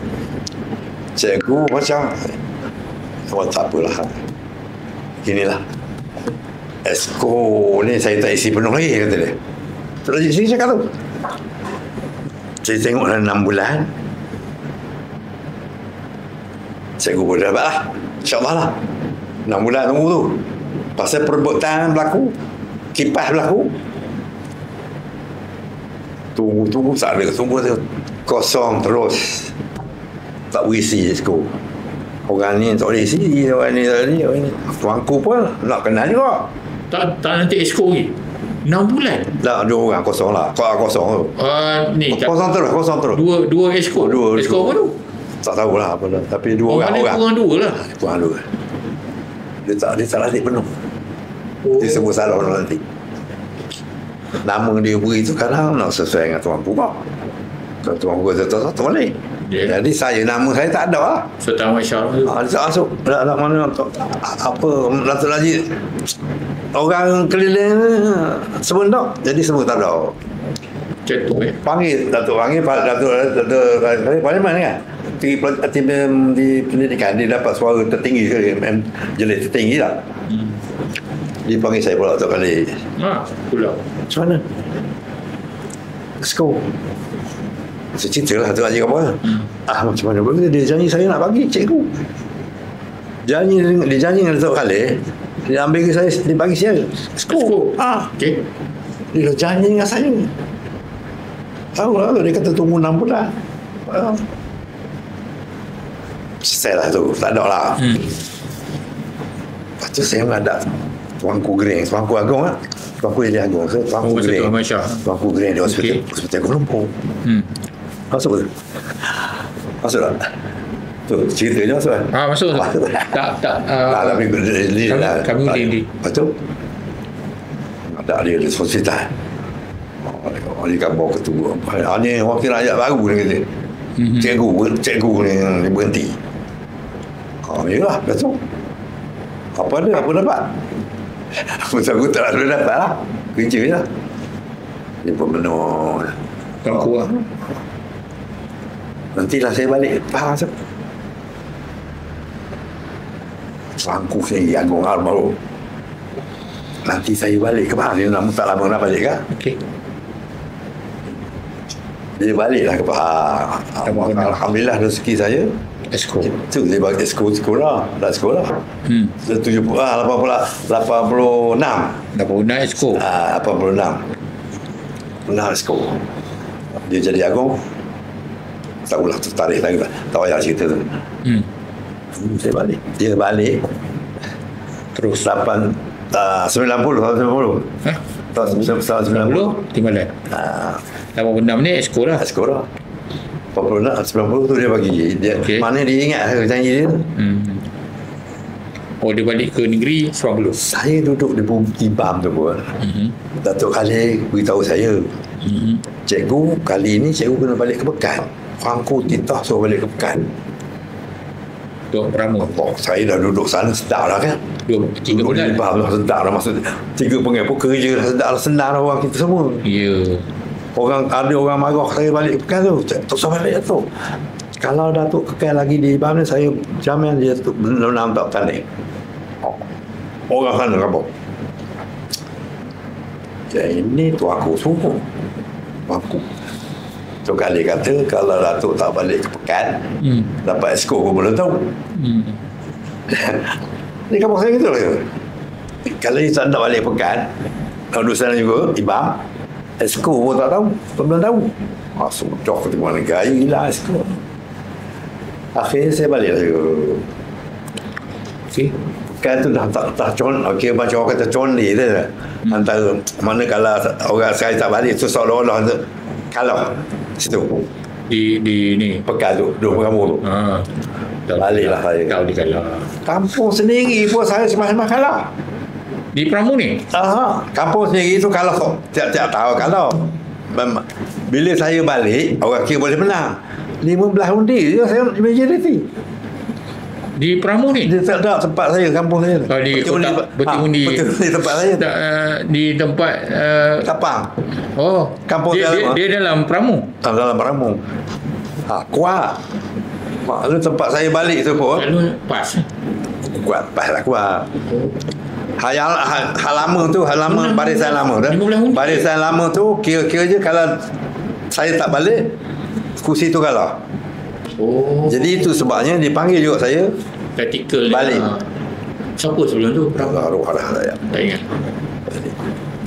Speaker 2: Cikgu macam tak apalah. Inilah Esko ni saya tak isi penuh lagi, kata dia. Terus sini cakap tu. Saya tengok dalam 6 bulan. Cikgu pun dapat lah. InsyaAllah lah. 6 bulan tunggu tu. Pasal perebutan berlaku. Kipas berlaku. Tunggu tak ada. Tunggu tu. Kosong terus. Tak berisi Esko. Orang ni tak boleh isi. Orang ni. Tuanku pun nak kenal juga.
Speaker 1: Tak nanti Esko lagi. 6 bulan.
Speaker 2: Tak, 2 orang kosong lah. Kosong tu.
Speaker 1: Ni
Speaker 2: Kosong terus.
Speaker 1: Dua Esko. Esko apa tu?
Speaker 2: Tak tahulah apa dah. Tapi 2 orang.
Speaker 1: Kurang 2 lah.
Speaker 2: Kurang 2. Dia tak latih penuh. Dia sebut salah orang nanti. Nama dia beri tu kadang nak sesuai dengan tuan pura. Kalau tuan pura satu balik. Jadi nama saya tak ada lah.
Speaker 1: Sultan Ahmad Shah tu.
Speaker 2: Dia tak masuk. Tak mana apa Datuk Najib. Orang keliling sebentar. Jadi semua tak ada.
Speaker 1: Macam tu
Speaker 2: Panggil Datuk Parlimen kan. Tim di pendidikan dia dapat suara tertinggi sekali, jenis tertinggi lah. Dia panggil saya pula Datuk Khalid.
Speaker 1: Pula
Speaker 2: macam mana Esko saya cerita lah Datuk Haji apa macam mana boleh dia janji saya nak bagi cikgu, dia janji dengan Datuk Khalid, dia ambil ke saya, dia bagi saya Esko. Dia janji dengan saya. Tahu lah, dia kata tunggu 6 bulan. Saya lah tu, tak ada lah. Lepas tu saya menghadap Tuanku Gering, Tuanku Agong lah. Tuanku Ili Agong. So, Tuanku Gering. Tuanku Gering di hospital Kuala Lumpur. Masuk ke? Masuk tak? Tu, cerita je masuk kan?
Speaker 1: Masuk. Tak.
Speaker 2: Tapi
Speaker 1: kami di.
Speaker 2: Lepas tu, ada dia di hospital. Dia kan bawa ketua. Ni wakil rakyat baru dia kata. Cikgu ni berhenti. Yalah, lepas tu apa dapat? Aku tak boleh dapat lah. Kerja je lah. Dia pun benar.
Speaker 1: Tak kuat.
Speaker 2: Nantilah saya balik Pahang tu. Tuanku saya Agong Almarhum. Nanti saya balik ke Pahang. Dia tak lama nak balik kan?
Speaker 1: Okey.
Speaker 2: Dia baliklah ke Pahang. Alhamdulillah rezeki saya.
Speaker 1: Esko.
Speaker 2: Tu dia bagi sekolah. Tak sekolah. 86.
Speaker 1: 86 Esko.
Speaker 2: 86 Esko. Dia jadi Agong. Tak ulah tertarik lagi. Tak payah cerita tu. Saya balik. Dia balik.
Speaker 1: Terus
Speaker 2: 90 tahun 90. Tahun 90
Speaker 1: Timbalan. 86 ni Esko lah.
Speaker 2: Sekolah 86 90 tu dia bagi dia, mana dia ingat janji dia.
Speaker 1: Dia balik ke negeri 90.
Speaker 2: Saya duduk di Ibam tu pun. Datuk Khalil beritahu saya, cikgu kali ni cikgu kena balik ke Pekan. Fangku titah suruh balik ke Pekan.
Speaker 1: Duk Pramu.
Speaker 2: Saya dah duduk sana sedap lah kan.
Speaker 1: 3 bulan.
Speaker 2: Ibam dah sedap dah, maksud 3 pengepul kerja dah sedap lah, senang lah orang kita semua.
Speaker 1: Ya.
Speaker 2: Ada orang marah saya balik Pekan tu. Tak usah balik tu. Kalau Datuk kekal lagi di Ibam ni, saya jamin dia tu benar-benar tak tanding. Orang sana kapal. Jadi ini tu aku suruh. Aku tu kali kata kalau Datuk tak balik ke Pekan, dapat Esko pun belum tahu. Ni kapal saya gitu lah. Kalau dia tak nak balik Pekan, kalau sana juga Ibam, Esko pun tak tahu, belum tahu. Sudah ke mana gaya gila Esko. Akhirnya saya balik lagi.
Speaker 1: Okey.
Speaker 2: Kan tu dah tak okey, macam orang kata conli tu. Antara mana kalau orang saya tak balik tu seolah-olah tu kalau situ
Speaker 1: Di ni
Speaker 2: Pekan tu, dua kampung tu. Baliklah saya.
Speaker 1: Kau di kalah.
Speaker 2: Kampung sendiri pun saya sembah-sembah kalah.
Speaker 1: Di Pramu ni?
Speaker 2: Kampung sendiri tu kalah tiap-tiap tahun kalah. Bila saya balik, orang kira boleh menang. 15 undi je saya majoriti.
Speaker 1: Di Pramu ni?
Speaker 2: Dia tak ada tempat saya, kampung saya.
Speaker 1: Di kotak peti undi.
Speaker 2: Di tempat saya.
Speaker 1: Di tempat
Speaker 2: Kapang. Kampung
Speaker 1: dia dalam Pramu.
Speaker 2: Dalam Pramu. Kuat. Lalu tempat saya balik tu pun
Speaker 1: pas.
Speaker 2: Kuat lah kuat. Hal lama tu, barisan lama tu. Barisan lama tu kira-kira je kalau saya tak balik, kursi tu kalah. Jadi itu sebabnya dipanggil juga saya
Speaker 1: Tactical
Speaker 2: balik.
Speaker 1: Siapa sebelum tu?
Speaker 2: Arwah dah saya.
Speaker 1: Tak ingat.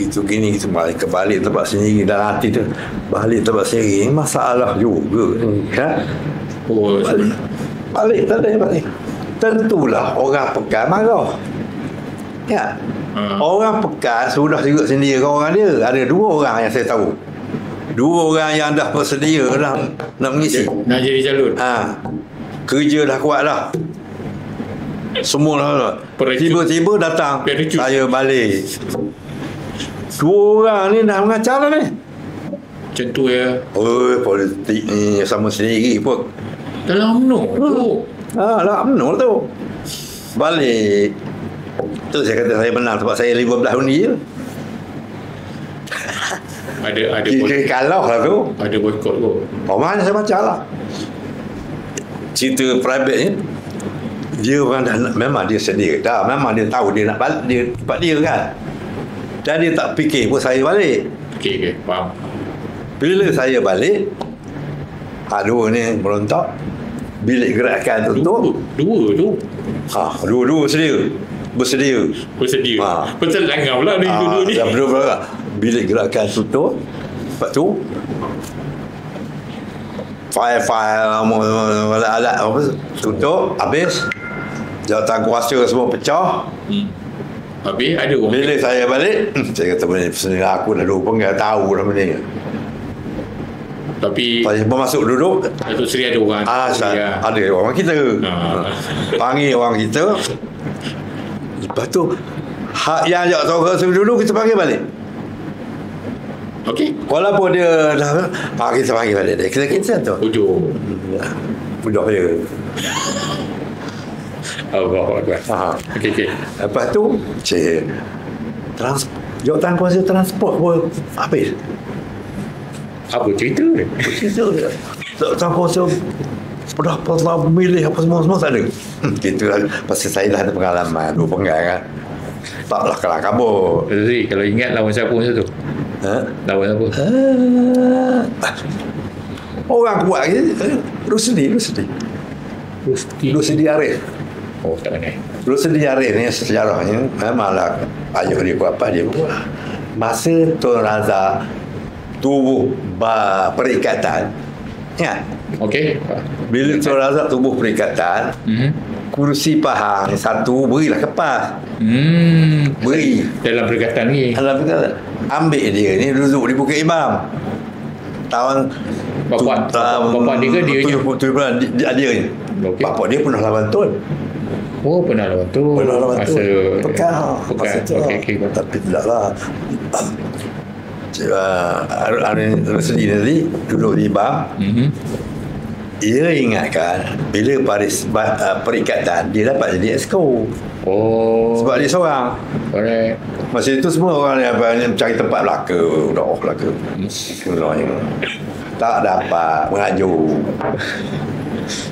Speaker 2: Itu gini, itu balik kebalik tempat sendiri dalam hati tu. Balik tempat sendiri masalah juga. Kan? Balik tak ada balik. Tentulah orang Pekan marah. Ya. Orang Pekan sudah juga sendiri orang dia. Ada 2 orang yang saya tahu. 2 orang yang dah bersedia dah nak mengisi.
Speaker 1: Nak jadi calon.
Speaker 2: Kerja dah kuat dah. Semua dah. Tiba-tiba datang. Saya balik. 2 orang ni dah mengacar dah ni.
Speaker 1: Macam tu ya.
Speaker 2: Politik ni sama sendiri pun.
Speaker 1: Dalam UMNO tu.
Speaker 2: Dalam UMNO tu. Balik. Tu saya kata saya menang sebab saya 15 undi je.
Speaker 1: Ada
Speaker 2: kalah lah tu.
Speaker 1: Ada boykot tu.
Speaker 2: Mana saya baca lah. Cerita private ni, dia orang dah memang dia sedia dah, memang dia tahu dia nak balik dia tempat dia kan. Dan dia tak fikir pun saya balik.
Speaker 1: Okey, faham.
Speaker 2: Bila saya balik, 2 ni merontak. Bilik gerakan tutup.
Speaker 1: Dua tu.
Speaker 2: Dua bersedia.
Speaker 1: Betul langgar pula ni dua ni.
Speaker 2: Bilik gerakan tutup. Lepas tu file-file alat-alat apa tutup habis, jawatan kuasa semua pecah.
Speaker 1: Habis ada orang
Speaker 2: Bila saya balik, saya kata benda ni aku dah lupa, enggak tahu dah benda ni.
Speaker 1: tapi
Speaker 2: Saya masuk duduk,
Speaker 1: Datuk Seri ada orang
Speaker 2: ada orang kita. Panggil orang kita. Lepas tu yang ajak Tok Seri dulu kita panggil balik.
Speaker 1: okey
Speaker 2: Walaupun dia dah kita panggil balik dia. Kita tu.
Speaker 1: hujung
Speaker 2: Budak dia.
Speaker 1: Allah Akbar. Okey
Speaker 2: Lepas tu jawatan kuasa transport pun habis.
Speaker 1: apa cerita dia?
Speaker 2: Cerita dia. Jawatan kuasa dah memilih apa semua tak ada. Gitu lah. Pasal saya dah ada pengalaman 2 penggal kan. Taklah kelar kabur.
Speaker 1: Zee, kalau ingat lawan siapa masa tu? Lawan siapa?
Speaker 2: Orang kuat je. Rusdi Arif.
Speaker 1: Oh, tak kenal.
Speaker 2: Rusdi Arif ni sejarahnya memanglah ayuh dia buat apa dia buat. Masa Tun Razak tubuh perikatan, ya.
Speaker 1: Okey.
Speaker 2: Bila Tun Razak tubuh perikatan, kursi Pahang satu berilah kepas. Beri
Speaker 1: Dalam perkataan ni.
Speaker 2: dalam perikatan. Ambil dia ni duduk di Bukit Imam. Tahun
Speaker 1: Bapak dia ke dia je?
Speaker 2: Dia ni.
Speaker 1: Okey.
Speaker 2: Bapak dia pernah lawan Tun.
Speaker 1: Oh, pernah lawan tu.
Speaker 2: Pernah lawan
Speaker 1: Masa
Speaker 2: Tun. Pekan. Masa tu.
Speaker 1: Okey.
Speaker 2: Tapi tidaklah. Arun Rusdi tadi duduk di Imam. Dia ingatkan bila perikatan dia dapat jadi exco.
Speaker 1: Oh.
Speaker 2: Sebab dia seorang.
Speaker 1: Alright.
Speaker 2: Masa itu semua orang yang mencari tempat belaka. Sebenarnya tak dapat mengaju.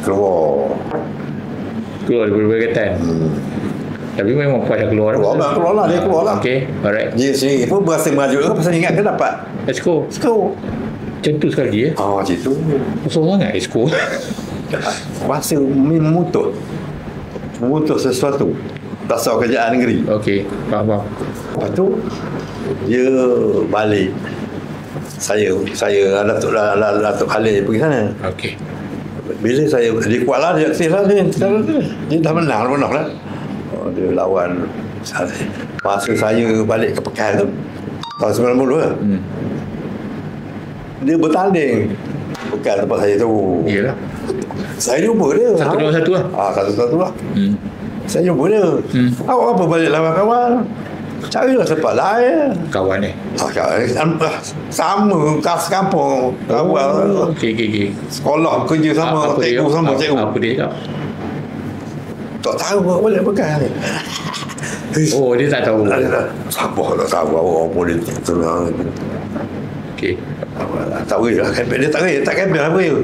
Speaker 2: Keluar
Speaker 1: daripada perkataan. Tapi memang pas dah keluar.
Speaker 2: Keluar lah, dia keluar lah.
Speaker 1: Okey. Alright.
Speaker 2: Dia sendiri pun berasa mengaju. Pasal ingat dia dapat
Speaker 1: Exco. Macam tu sekali
Speaker 2: macam tu.
Speaker 1: Kosong sangat Exco.
Speaker 2: Rasa memutus sesuatu dasar kerajaan negeri.
Speaker 1: Okey. Faham.
Speaker 2: Lepas tu dia balik. Saya Datuk Khalid pergi sana.
Speaker 1: Okey.
Speaker 2: Bila dia kuat lah, dia aktif lah dia dah menang lah. Dia lawan masa saya balik ke Pekan tu tahun 90 lah. Dia bertanding bukan tempat saya tu.
Speaker 1: Iyalah.
Speaker 2: Saya jumpa dia
Speaker 1: Satu lah.
Speaker 2: satu lah. Saya jumpa dia. Awak apa balik lawan kawan? Carilah tempat lain.
Speaker 1: Kawan ni.
Speaker 2: Sama kas kampung.
Speaker 1: Okey.
Speaker 2: Sekolah kerja sama, cikgu sama cikgu.
Speaker 1: Apa dia cakap?
Speaker 2: Tak tahu boleh pegang ni.
Speaker 1: Oh, dia tak tahu.
Speaker 2: Sabar tak tahu apa politik tu.
Speaker 1: Okey.
Speaker 2: Tak boleh lah. Dia tak kempen apa dia.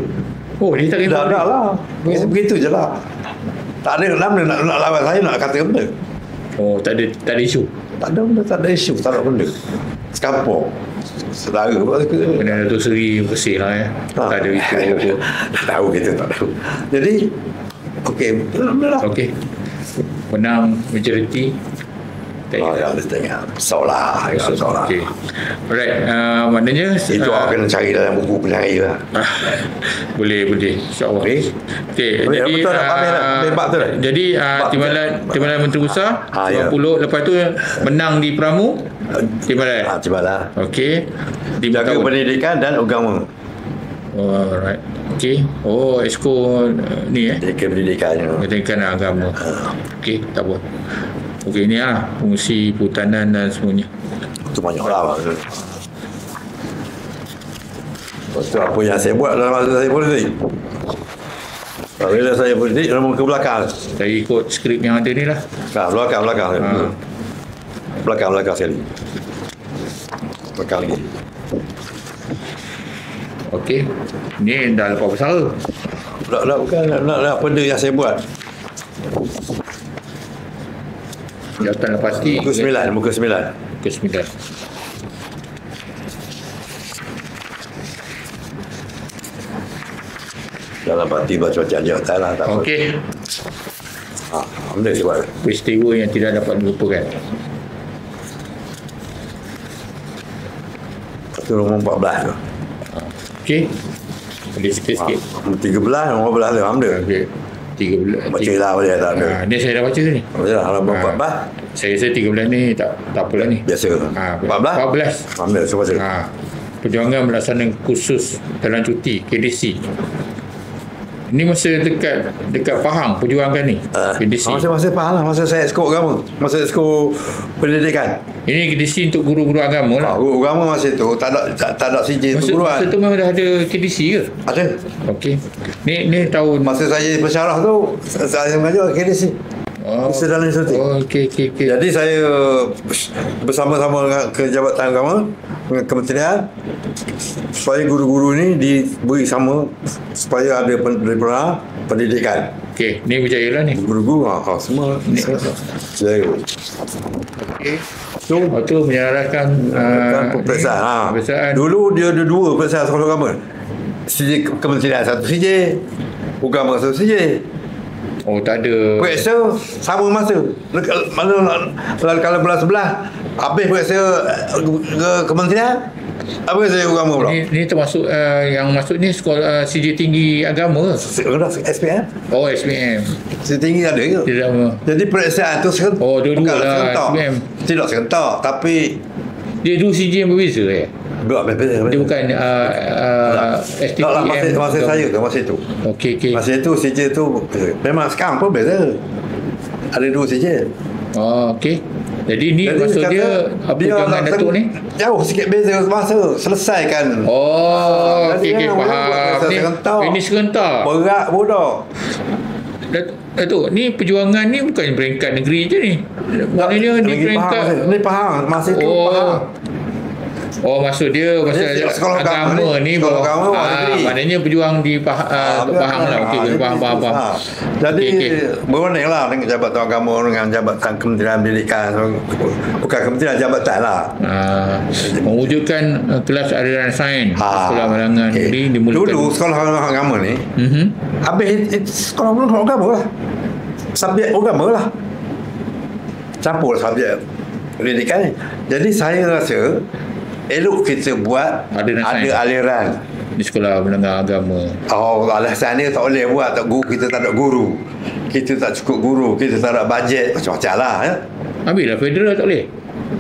Speaker 1: Oh, dia tak kena.
Speaker 2: Dah lah. Begitu je lah. Tak ada nama nak lawan saya nak kata benda.
Speaker 1: Oh, tak ada isu.
Speaker 2: Tak ada benda, tak ada isu, tak ada benda. Sekampung. Saudara
Speaker 1: Benda Datuk Seri bersih lah Tak ada isu apa.
Speaker 2: Tahu kita tak tahu. Jadi okey, alhamdulillah.
Speaker 1: Okey. Menang majoriti.
Speaker 2: Yang dia tengah solah.
Speaker 1: Okey. Alright, maknanya
Speaker 2: Itu awak kena cari dalam buku penyari lah.
Speaker 1: boleh insya-Allah.
Speaker 2: Okey. Boleh,
Speaker 1: Jadi
Speaker 2: betul tak pamer dah. Bebak tu dah.
Speaker 1: Jadi Timbalan Menteri Besar
Speaker 2: Ya.
Speaker 1: 20 lepas tu menang di Pramu Timbalan.
Speaker 2: Cubalah.
Speaker 1: Okey. Di
Speaker 2: Jaga pendidikan dan agama.
Speaker 1: Alright. Okey. Oh, Exco ni
Speaker 2: Jaga pendidikannya.
Speaker 1: pendidikan dan agama. Okey, tak apa. Okey, ni lah fungsi perhutanan dan semuanya.
Speaker 2: Itu banyak lah. Itu apa yang saya buat dalam masa saya politik. Bila saya politik, memang ke belakang.
Speaker 1: Saya ikut skrip yang ada ni lah.
Speaker 2: Belakang. Belakang sekali. Belakang lagi.
Speaker 1: Okey. Ni dah lepas bersara.
Speaker 2: Bukan nak benda yang saya buat.
Speaker 1: Jawatan Lepati.
Speaker 2: Muka 9.
Speaker 1: Ke 9.
Speaker 2: Dalam parti baca jawatan lah.
Speaker 1: Okey.
Speaker 2: Benda saya buat.
Speaker 1: Peristiwa yang tidak dapat dilupakan.
Speaker 2: Itu nombor 14 tu.
Speaker 1: Okey. Boleh sikit-sikit.
Speaker 2: 13, 15 tu Alhamdulillah.
Speaker 1: Okey. 13.
Speaker 2: Baca lah boleh tak ada.
Speaker 1: Ni saya dah baca ni.
Speaker 2: Baca lah halaman 14.
Speaker 1: Saya rasa 13 ni tak apalah ni.
Speaker 2: Biasa. 14.
Speaker 1: 14.
Speaker 2: Alhamdulillah, saya baca.
Speaker 1: Perjuangan melaksanakan kursus dalam cuti KDC. Ini masa dekat Pahang perjuangan ni. KDC.
Speaker 2: Masa Pahang lah. Masa saya ekskul agama. Masa ekskul pendidikan.
Speaker 1: Ini KDC untuk guru-guru agama lah.
Speaker 2: Guru agama masa tu tak ada CJ untuk guruan.
Speaker 1: Masa tu memang dah ada KDC ke?
Speaker 2: Ada.
Speaker 1: Okey. Ni tahun
Speaker 2: Masa saya bersyarah tu, saya mengajar KDC. Masa dalam institut.
Speaker 1: Okey.
Speaker 2: Jadi saya bersama-sama dengan Jabatan Agama, dengan Kementerian, supaya guru-guru ni diberi sama, supaya ada pendidikan.
Speaker 1: Okey, ni berjaya lah ni.
Speaker 2: Guru-guru semua saya.
Speaker 1: Okey. So, tu menyarankan
Speaker 2: peperiksaan.
Speaker 1: Peperiksaan.
Speaker 2: Dulu dia ada 2 peperiksaan sekolah agama. CJ Kementerian satu CJ, agama satu CJ.
Speaker 1: Oh, tak ada.
Speaker 2: Periksa sama masa. Mana kalau bulan 11 habis periksa ke kementerian, habis saya agama pula.
Speaker 1: Ni termasuk yang masuk ni sekolah CJ Tinggi Agama ke?
Speaker 2: SPM.
Speaker 1: Oh, SPM.
Speaker 2: CJ Tinggi ada ke?
Speaker 1: Tidak.
Speaker 2: Jadi periksaan tu serentak.
Speaker 1: Oh, dua-dua lah SPM.
Speaker 2: Tidak serentak, tapi
Speaker 1: dia dua CJ yang berbeza
Speaker 2: Dia
Speaker 1: bukan STPM.
Speaker 2: Masa saya tu, masa itu.
Speaker 1: Okey.
Speaker 2: Masa itu CJ tu memang sekarang pun beza. Ada 2 CJ.
Speaker 1: Oh, okey. Jadi ni maksud dia apa jangan Datuk ni?
Speaker 2: Jauh sikit beza masa selesaikan.
Speaker 1: Oh, okey faham. Ini serentak.
Speaker 2: Berat bodoh.
Speaker 1: Datuk, ni perjuangan ni bukan peringkat negeri je ni. Maknanya ni peringkat
Speaker 2: ni Pahang masa itu Pahang.
Speaker 1: Oh, maksud dia pasal
Speaker 2: sekolah
Speaker 1: agama ni
Speaker 2: agama
Speaker 1: maknanya berjuang di Pahang lah. Okey, faham.
Speaker 2: Jadi berunding lah dengan Jabatan Agama dengan Jabatan Kementerian Pendidikan. Bukan Kementerian, Jabatan lah.
Speaker 1: Mewujudkan kelas aliran sains sekolah menengah negeri dimulakan.
Speaker 2: Dulu sekolah agama ni habis sekolah agama lah. Subjek agama lah. Campur subjek pendidikan ni. Jadi saya rasa elok kita buat ada aliran
Speaker 1: di sekolah menengah agama.
Speaker 2: Alasan dia tak boleh buat, kita tak ada guru, kita tak cukup guru, kita tak ada bajet, macam-macam lah ya.
Speaker 1: Habislah federal tak boleh.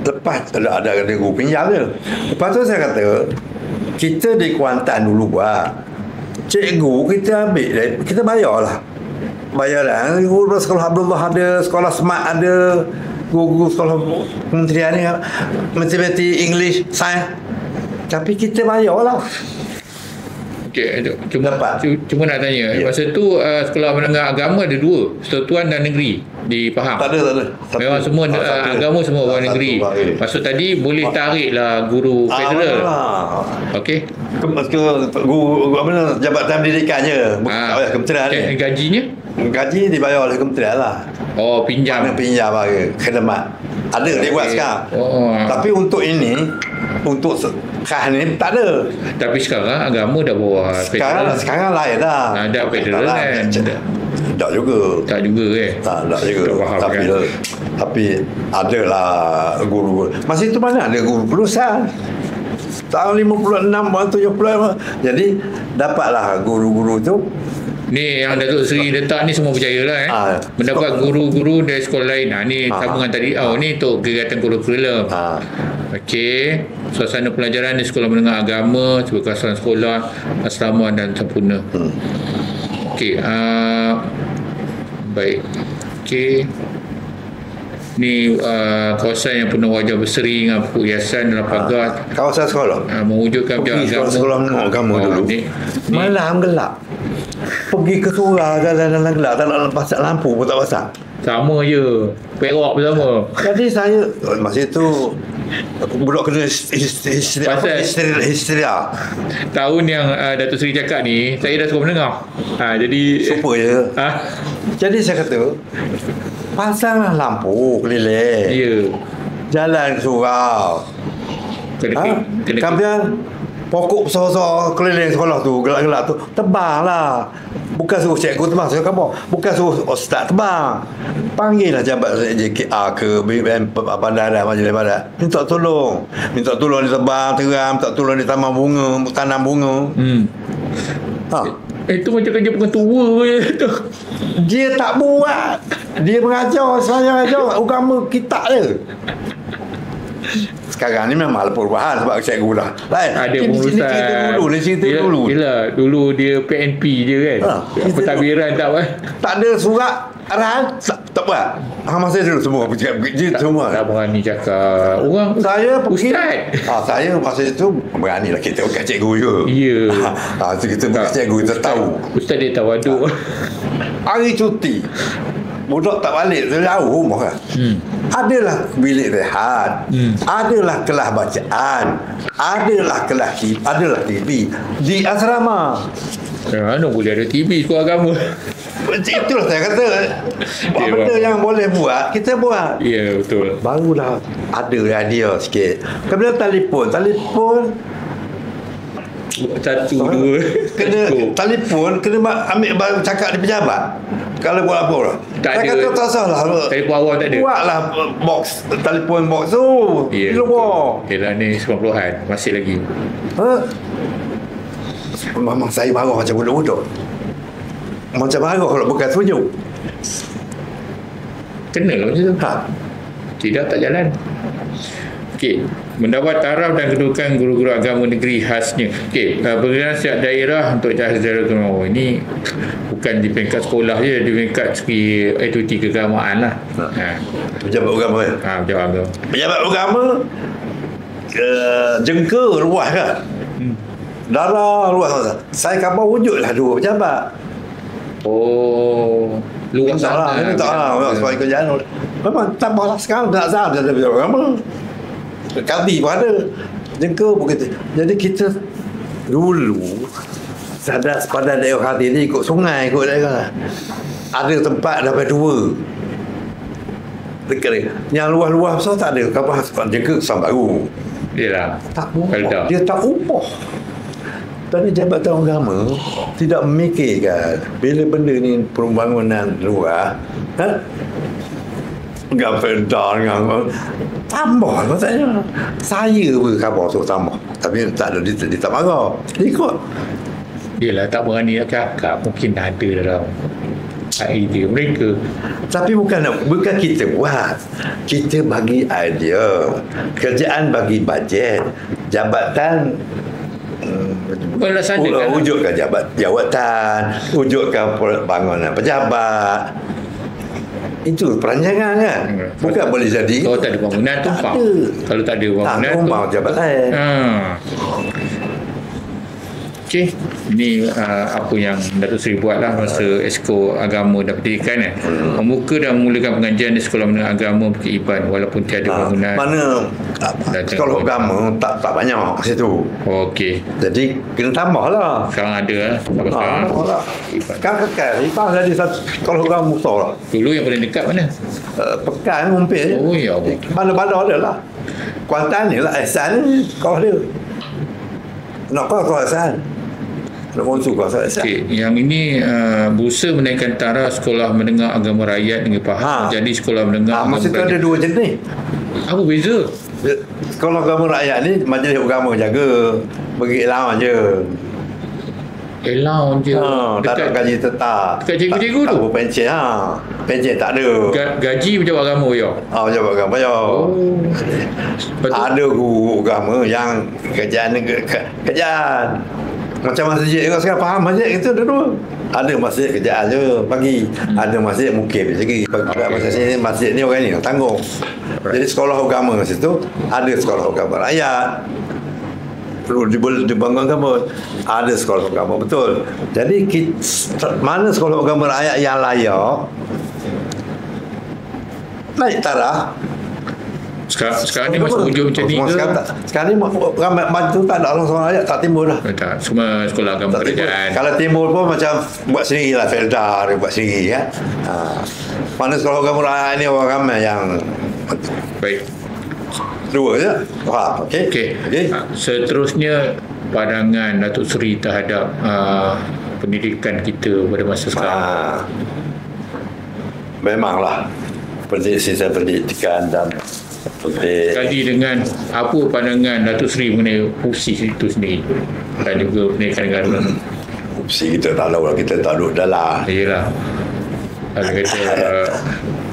Speaker 2: Lepas ada guru pinjam je. Lepas tu saya kata kita di Kuantan dulu buat, cikgu kita ambil, kita bayar lah. Guru sekolah Abdullah ada, sekolah Smart ada, guru sekolah kementerian ni matematik, English, sains, tapi kita bayar lah.
Speaker 1: Okey, cuma nak tanya masa tu sekolah menengah agama ada 2, persatuan dan negeri di Pahang.
Speaker 2: Tak ada.
Speaker 1: Memang semua agama semua orang negeri. Maksud tadi boleh tarik lah guru federal. Okey. Guru
Speaker 2: mana Jabatan Pendidikan je, bukan kementerian ni. Gaji dibayar oleh kementerian lah.
Speaker 1: Oh, pinjam
Speaker 2: bagi khidmat. Ada dia buat sekarang. Tapi untuk ini, untuk khas ni tak ada.
Speaker 1: Tapi sekarang agama dah bawa federal.
Speaker 2: Sekarang lain dah.
Speaker 1: Ada federal kan.
Speaker 2: Tak juga.
Speaker 1: Tak juga
Speaker 2: Tak juga. Tapi adalah guru. Masa itu mana ada guru perusahaan. Tahun 56, 70. Jadi dapatlah guru-guru tu.
Speaker 1: Ni yang Datuk Seri letak ni semua berjaya lah mendapat guru-guru dari sekolah lain. Ni sambungan tadi. Ni untuk kegiatan kurikulum. Okey, suasana pelajaran di sekolah menengah agama, keberkasihan sekolah asrama dan sempurna. Okey, baik. Okey. Ni kawasan yang penuh wajah berseri dengan pokok hiasan dalam pagar.
Speaker 2: Kawasan sekolah.
Speaker 1: Mewujudkan agama.
Speaker 2: Sekolah agama dulu. Malam gelap. Pergi ke surau dalam gelap, tak nak pasang lampu pun tak pasang.
Speaker 1: Sama je. Perak pun sama.
Speaker 2: Jadi saya masa itu budak kena histeria.
Speaker 1: Tahun yang Datuk Seri cakap ni, saya dah suka mendengar. Jadi
Speaker 2: super je. Jadi saya kata pasanglah lampu keliling.
Speaker 1: Ya.
Speaker 2: Jalan ke surau. Kemudian pokok besar-besar keliling sekolah tu, gelap-gelap tu, tebang lah. Bukan suruh cikgu tebang, saya kata bukan suruh ustaz tebang. Panggil lah jabat JKR ke BBM Bandaran Majlis Barat, minta tolong ditebang, teram, minta tolong ditanam bunga.
Speaker 1: Itu macam kerja pengetua je tu.
Speaker 2: Dia tak buat. Dia mengajar, saya ajar agama kitab dia. Sekarang ni memang ada perubahan sebab cikgu dah lain.
Speaker 1: Ada
Speaker 2: cerita dulu.
Speaker 1: Yelah, dulu dia PNP je kan. Pentadbiran tak apa.
Speaker 2: Tak ada surat arahan, tak buat. Masa dulu semua dia semua.
Speaker 1: Tak berani cakap. Orang
Speaker 2: saya
Speaker 1: ustaz.
Speaker 2: Saya masa itu berani lah kita bukan cikgu je.
Speaker 1: Ya.
Speaker 2: Kita bukan cikgu, kita tahu.
Speaker 1: Ustaz dia tawaduk.
Speaker 2: Hari cuti budak tak balik jauh rumah kan. Adalah bilik rehat, adalah kelas bacaan, adalah adalah TV di asrama.
Speaker 1: Mana boleh ada TV sekolah agama?
Speaker 2: Itulah saya kata, benda yang boleh buat kita buat.
Speaker 1: Ya, betul.
Speaker 2: Barulah ada radio sikit. Kemudian telefon
Speaker 1: satu dua
Speaker 2: kena telefon kena ambil cakap di pejabat. Kalau buat apa lah,
Speaker 1: tak
Speaker 2: saya
Speaker 1: ada.
Speaker 2: kata tak salah.
Speaker 1: Telefon awal tak ada.
Speaker 2: Buatlah box, telefon box tu.
Speaker 1: Ya,
Speaker 2: luar.
Speaker 1: Yelah ni 90-an masih lagi.
Speaker 2: Memang saya marah macam budak-budak. Macam marah kalau bukan setuju.
Speaker 1: Kenalah macam tu. Tidak tak jalan. Okey, mendapat taraf dan kedudukan guru-guru agama negeri khasnya. Okey, berkenaan setiap daerah untuk cahaya sejarah agama. Ini bukan di peringkat sekolah je, di peringkat segi aktiviti keagamaan lah.
Speaker 2: Pejabat agama ya?
Speaker 1: Pejabat agama.
Speaker 2: Pejabat agama jengka luas kan? Darah luas. Saya khabar wujudlah dua pejabat.
Speaker 1: Oh, luas
Speaker 2: sana. Tak lah. Sebab kerjaan memang tambahlah sekarang tak sah ada pejabat agama. Kadi pun ada, jengka pun kita. Jadi kita dulu sadar pada daerah hati ni ikut sungai, ikut daerah. Ada tempat dapat dua dekat dia. Yang luas-luas besar tak ada. Kapal jengka kesan baru.
Speaker 1: Yelah,
Speaker 2: Tak upah. Dia tak upah. Kerana Jabatan Agama tidak memikirkan bila benda ni pembangunan luar, dengan Perda dengan tambah maksudnya. Saya pun khabar tu tambah, tapi tak ada dia tak marah, dia ikut.
Speaker 1: Yelah, tak berani nak cakap. Mungkin ada dalam idea mereka.
Speaker 2: Tapi bukan kita buat, kita bagi idea, kerjaan bagi bajet, jabatan
Speaker 1: melaksanakan,
Speaker 2: wujudkan jawatan, wujudkan bangunan pejabat. Itu perancangan kan. Bukan boleh jadi.
Speaker 1: Kalau tak ada bangunan tumpang. Kalau tak ada bangunan
Speaker 2: tumpang jabat lain.
Speaker 1: Okey, ini apa yang Datuk Seri buat lah masa Exco Agama dah berdirikan membuka dan memulakan pengajian di Sekolah Menengah Agama Bukit Iban walaupun tiada bangunan.
Speaker 2: Mana sekolah agama tak banyak kat situ.
Speaker 1: Okey.
Speaker 2: Jadi kena tambah lah.
Speaker 1: Sekarang ada lah.
Speaker 2: Sekarang kekal. Iban jadi satu sekolah agama besar lah.
Speaker 1: Dulu yang paling dekat mana?
Speaker 2: Pekan ngumpil je.
Speaker 1: Oh ya Allah.
Speaker 2: Mana-mana ada lah. Kuantan ni lah. Ehsan ni sekolah dia. Nak kau Ehsan.
Speaker 1: Okay. Yang ini berusaha menaikkan taraf Sekolah Menengah Agama Rakyat Negeri Pahang jadi Sekolah Menengah Agama
Speaker 2: Rakyat. Maksud ada dua jenis.
Speaker 1: Apa beza?
Speaker 2: Sekolah Agama Rakyat ni majlis agama jaga, bagi allowance je.
Speaker 1: Allowance je.
Speaker 2: Tak ada gaji tetap.
Speaker 1: Dekat cikgu-cikgu tu?
Speaker 2: Tak ada pencen. Pencen tak ada.
Speaker 1: Gaji pejabat agama ya?
Speaker 2: Pejabat agama ya. Ada guru agama yang kerjaan macam masjid juga sekarang, faham masjid itu dua. Ada masjid kerjaan je bagi, ada masjid mungkin rezeki. Masjid ni orang ni tanggung. Jadi sekolah agama kat situ ada sekolah agama rakyat. Perlu dibangunkan pun ada sekolah agama betul. Jadi mana sekolah agama rakyat yang layak naik taraf.
Speaker 1: Sekarang ni masuk hujung macam ni ke?
Speaker 2: Sekarang ni ramai bantu tak ada orang sekolah rakyat tak timbul dah.
Speaker 1: Tak, semua sekolah agama kerajaan.
Speaker 2: Kalau timbul pun macam buat sendiri lah, Felda dia buat sendiri kan. Mana sekolah agama rakyat ni orang ramai yang
Speaker 1: baik.
Speaker 2: Dua je. Okey.
Speaker 1: Seterusnya pandangan Datuk Seri terhadap pendidikan kita pada masa sekarang.
Speaker 2: Memanglah sistem pendidikan dan
Speaker 1: sekali dengan apa pandangan Datuk Seri mengenai fungsi itu sendiri dan juga pendidikan negara.
Speaker 2: opsi kita tak tahu lah, kita tak duduk dalam.
Speaker 1: Yelah. Kalau kata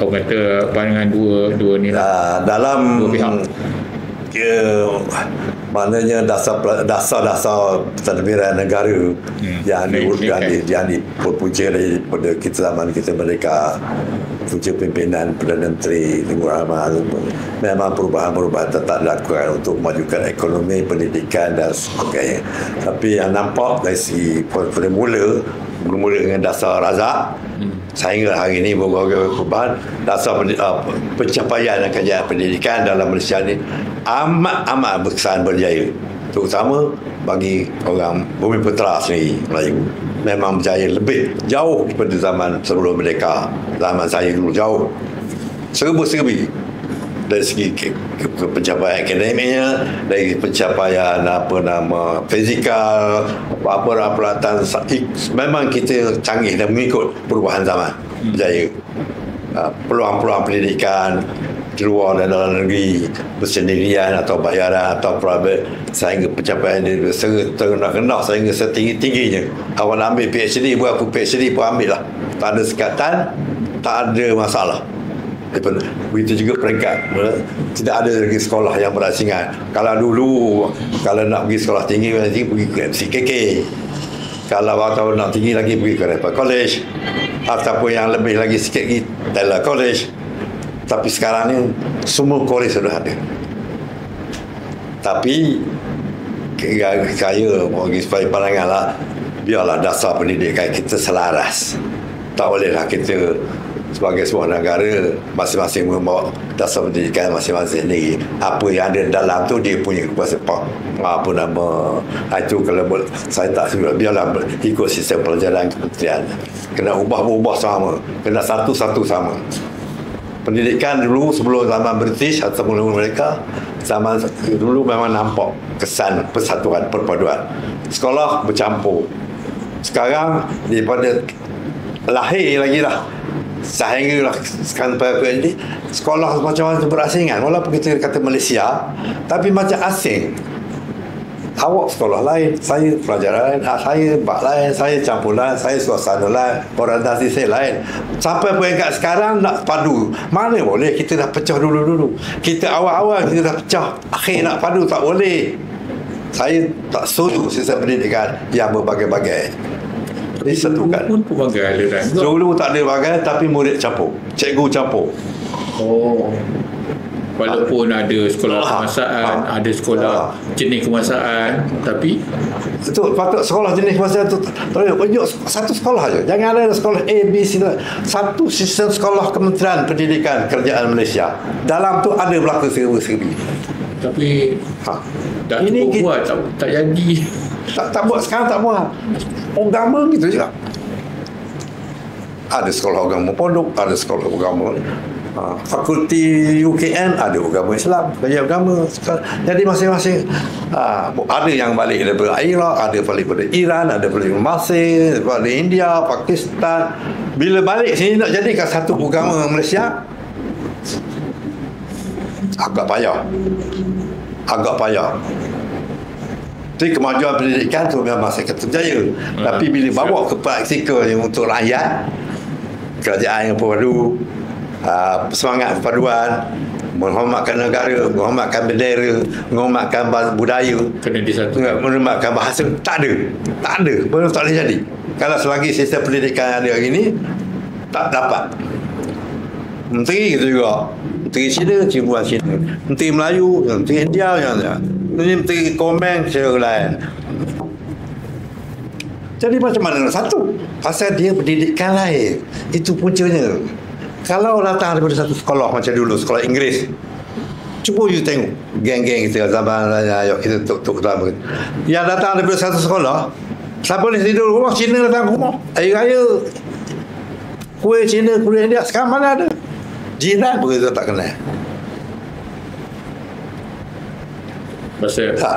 Speaker 1: kau kata pandangan dua ni lah.
Speaker 2: Dalam
Speaker 1: Dua pihak.
Speaker 2: Maknanya dasar pentadbiran negara yang diperpunca daripada kita zaman kita merdeka, punca pimpinan Perdana Menteri Tengku Rahman, memang perubahan-perubahan tetap dilakukan untuk memajukan ekonomi, pendidikan dan sebagainya. Tapi yang nampak dari segi mula dengan dasar razak sehingga hari ini berbagai perubahan, dasar pencapaian dan kejayaan pendidikan dalam Malaysia ini amat berkesan berjaya, terutama bagi orang Bumi Putera sendiri Melayu. Memang berjaya lebih jauh daripada zaman sebelum merdeka. Zaman saya dulu jauh serba-serbi dari segi pencapaian akademiknya, dari pencapaian fizikal, peralatan. Memang kita canggih dan mengikut perubahan zaman, berjaya. Peluang-peluang pendidikan di luar dan dalam negeri, bersendirian atau bayaran atau private, sehingga pencapaian dia terendah-rendah sehingga setinggi-tingginya. Awak ambil PhD, buat PhD pun ambil lah, tak ada sekatan, tak ada masalah. Begitu juga peringkat, tidak ada lagi sekolah yang berasingan. Kalau dulu kalau nak pergi sekolah tinggi pergi ke MCKK, kalau waktu nak tinggi lagi pergi ke Raffles College, ataupun yang lebih lagi sikit lagi Taylor College. Tapi sekarang ni semua college sudah ada. Tapi saya bagi supaya pandangan lah, biarlah dasar pendidikan kita selaras. Tak bolehlah kita sebagai sebuah negara masing-masing membawa dasar pendidikan masing-masing sendiri. Apa yang ada dalam tu dia punya kuasa itu kalau saya tak suka, biarlah ikut sistem pelajaran kementerian. Kena ubah sama, kena satu-satu sama. Pendidikan dulu sebelum zaman British atau sebelum mereka, zaman dulu memang nampak kesan persatuan, perpaduan. Sekolah bercampur. Sekarang daripada lahir lagi lah sehingga sekarang PhD, sekolah macam-macam berasingan. Walaupun kita kata Malaysia, tapi macam asing. Awak sekolah lain, saya pelajaran lain, saya bak lain, saya campur lain, saya suasana lain, orientasi saya lain. Sampai peringkat sekarang nak padu, mana boleh, kita dah pecah dulu-dulu. Kita awal-awal kita dah pecah, akhir nak padu tak boleh. Saya tak setuju sistem pendidikan yang berbagai-bagai. Disatukan.
Speaker 1: Pun pelbagai aliran.
Speaker 2: Dulu tak ada bagai, tapi murid campur, cikgu campur.
Speaker 1: Oh. Walaupun ada sekolah kemasaan, ada sekolah jenis kemasaan, tapi
Speaker 2: itu patut sekolah jenis kemasaan tu tunjuk satu sekolah aja. Jangan ada sekolah A, B, C. Satu sistem sekolah Kementerian Pendidikan Kerajaan Malaysia. Dalam tu ada belaka serba-serbi.
Speaker 1: Tapi dah ini buat tak jadi.
Speaker 2: Tak buat sekarang, tak buat. Agama gitu juga. Ada sekolah agama pondok, ada sekolah agama fakulti UKN, ada agama Islam, belajar agama. Jadi masing-masing ada yang balik daripada Iraq, ada balik daripada Iran, ada balik daripada Mesir, daripada India, Pakistan. Bila balik sini nak jadikan satu agama Malaysia, agak payah. Jadi kemajuan pendidikan tu memang masih terjaya. Tapi bila bawa ke praktikal yang untuk rakyat, kerajaan yang perlu semangat perpaduan, menghormatkan negara, menghormatkan bendera, menghormatkan budaya,
Speaker 1: kena disatukan,
Speaker 2: menghormatkan bahasa, tak ada, belum tak boleh jadi. Kalau selagi sistem pendidikan ada hari ini, tak dapat. Menteri itu juga, Menteri Cina, ciuman Cina, Menteri Melayu, Menteri India, Menteri Komeng, cara lain. Jadi macam mana nak satu? Pasal dia pendidikan lain. Itu puncanya. Kalau datang daripada satu sekolah macam dulu, sekolah Inggeris, cuba you tengok geng-geng kita zaman kita tuk dalam yang datang daripada satu sekolah, siapa ni tidur rumah Cina datang ke rumah, air raya kuih Cina, kuih India. Sekarang mana ada? Jiran pun kita tak kenal.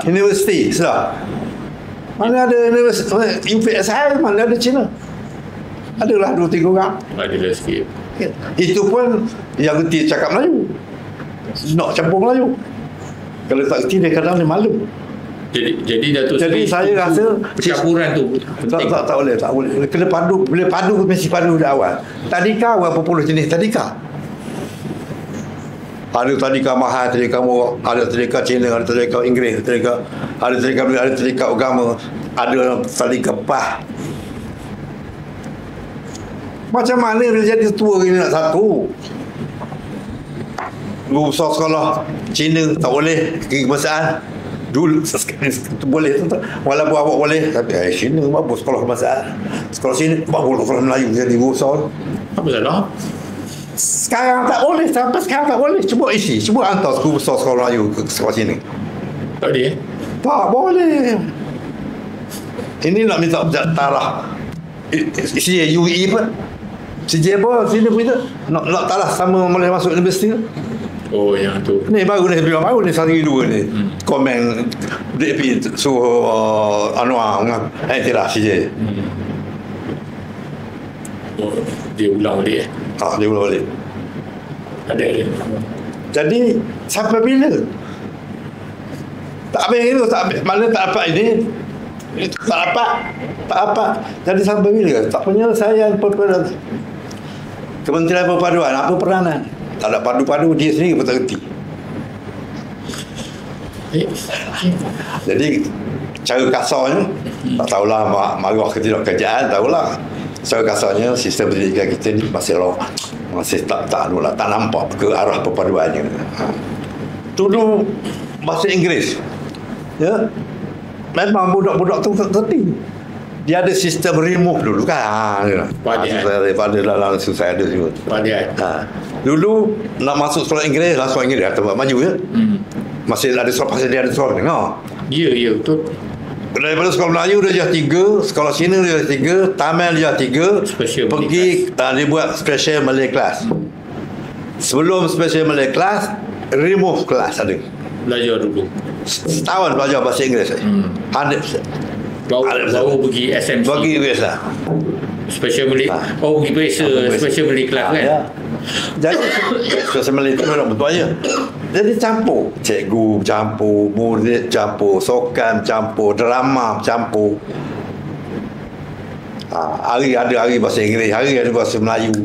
Speaker 2: Universiti sudah mana ada universiti UPSI, mana ada Cina? Adalah 2-3 orang.
Speaker 1: Adalah sikit.
Speaker 2: Itu pun yang reti cakap Melayu, nak campur Melayu. Kalau tak reti dia kadang dia malu.
Speaker 1: Jadi Datuk
Speaker 2: Jadi
Speaker 1: Seri
Speaker 2: saya rasa
Speaker 1: percampuran tu penting.
Speaker 2: tak boleh. Kena padu, boleh padu mesti padu dari awal. Tadika berapa puluh jenis tadika. Ada tadika mahal, tadika murah, ada tadika Cina, ada tadika Inggeris, ada tadika agama, ada tadika pah. Macam mana dia jadi ketua ini nak satu? Guru besar sekolah Cina tak boleh kebangsaan. Dulu boleh tu, walaupun awak boleh, tapi Cina bagus sekolah kebangsaan. Sekolah Cina bagus sekolah Melayu jadi guru besar.
Speaker 1: Apa salah?
Speaker 2: Sekarang tak boleh, sampai sekarang tak boleh. Cuba isi, cuba hantar guru besar sekolah Melayu ke sekolah Cina.
Speaker 1: Tak boleh.
Speaker 2: Tak boleh. Ini nak minta tarah. Isi UE pun. CJ apa? Sini pun itu. Nak tarah sama boleh masuk universiti.
Speaker 1: Oh, yang tu.
Speaker 2: Ni baru ni, bilang baru ni sehari dua ni. Komen DP suruh Anwar tirah CJ.
Speaker 1: Oh, dia ulang balik.
Speaker 2: Dia ulang balik.
Speaker 1: Ada.
Speaker 2: Jadi sampai bila? Tak habis itu, tak habis. Mana tak dapat ini? Tak dapat. Jadi sampai bila? Tak penyelesaian perpuluhan. Kementerian Perpaduan apa peranan? Tak ada padu-padu, dia sendiri pun tak kerti. Jadi cara kasarnya tak tahulah marah ke tidak kerjaan, tahulah. Cara kasarnya sistem pendidikan kita ni masih tak nampak ke arah perpaduannya. Dulu bahasa Inggeris, ya, memang budak-budak tu tertib. Dia ada sistem remove dulu kan. Pada dalam susah ada juga. Dulu nak masuk sekolah Inggeris, sekolah Inggeris tempat maju ya. Masih ada sekolah, pasal dia ada sekolah dengar.
Speaker 1: Ya, betul.
Speaker 2: Daripada sekolah Melayu dia jah 3, sekolah Cina dia jah 3, Tamil dia jah 3, pergi dia buat special Malay class. Sebelum special Malay class, remove class ada.
Speaker 1: Belajar dulu.
Speaker 2: Setahun belajar bahasa Inggeris. 100%.
Speaker 1: Baru pergi SMC.
Speaker 2: Bagi biasa.
Speaker 1: Special Malay. Pergi biasa special Malay class kan.
Speaker 2: Ya. Jadi special Malay tu nak betul. Jadi campur. Cikgu campur, murid campur, sokan campur, drama campur. Hari ada hari bahasa Inggeris, hari ada bahasa Melayu.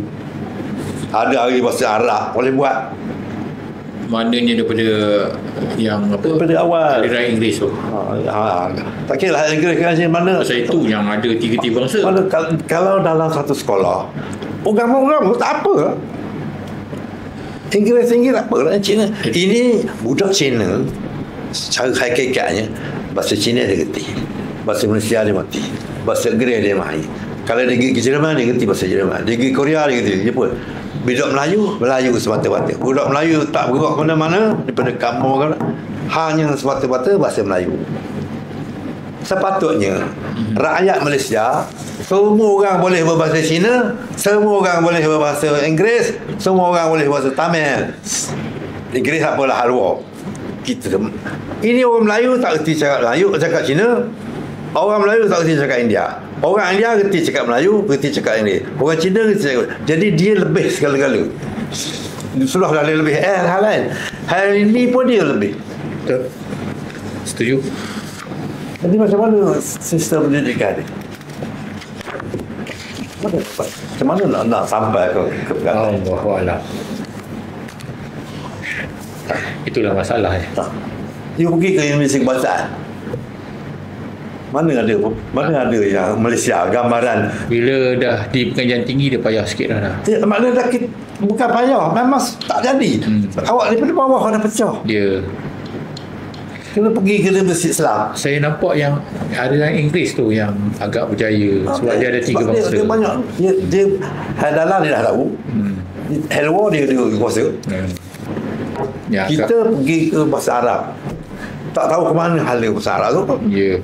Speaker 2: Ada hari bahasa Arab. Boleh buat.
Speaker 1: Maknanya daripada yang apa?
Speaker 2: Daripada awal.
Speaker 1: Aliran Inggeris tu.
Speaker 2: Tak kira lah Inggeris kan mana.
Speaker 1: Pasal itu yang ada 3 bangsa.
Speaker 2: Kalau dalam satu sekolah, agama tak apa. Inggeris tak apa lah Cina. Ini budak Cina, secara hakikatnya, bahasa Cina dia kerti. Bahasa Malaysia dia mati. Bahasa Inggeris dia main. Kalau dia pergi ke Jerman, dia kerti bahasa Jerman. Dia pergi Korea, dia kerti Jepun. Budak Melayu semata-mata. Budak Melayu tak bergerak ke mana-mana daripada kampung kan, hanya semata-mata bahasa Melayu. Sepatutnya rakyat Malaysia semua orang boleh berbahasa Cina, semua orang boleh berbahasa Inggeris, semua orang boleh berbahasa Tamil. Inggeris apalah hal luar. Kita ini orang Melayu tak erti cakap Melayu, cakap Cina. Orang Melayu tak erti cakap India. Orang India erti cakap Melayu, erti cakap Inggeris. Orang Cina erti cakap. Jadi dia lebih segala-gala. Sudah dah lebih hal lain. Hal ini pun dia lebih.
Speaker 1: Betul. Setuju.
Speaker 2: Jadi macam mana sistem pendidikan ni? Macam mana nak sampai ke perkataan?
Speaker 1: Wallahualam. Itulah masalah.
Speaker 2: You pergi ke Universiti Kebangsaan, Mana ada yang Malaysia gambaran.
Speaker 1: Bila dah di pengajian tinggi dia payah sikit dah.
Speaker 2: Maknanya dah bukan payah, memang tak jadi. Awak daripada bawah dah pecah.
Speaker 1: Dia
Speaker 2: kena pergi ke Universiti Islam.
Speaker 1: saya nampak yang ada yang Inggeris tu yang agak berjaya sebab dia ada 3 bangsa.
Speaker 2: Dia banyak. Dia dalam dia dah tahu. Luar dia kuasa.
Speaker 1: Ya,
Speaker 2: kita pergi ke bahasa Arab, tak tahu ke mana hal dia bahasa Arab tu.
Speaker 1: Ya.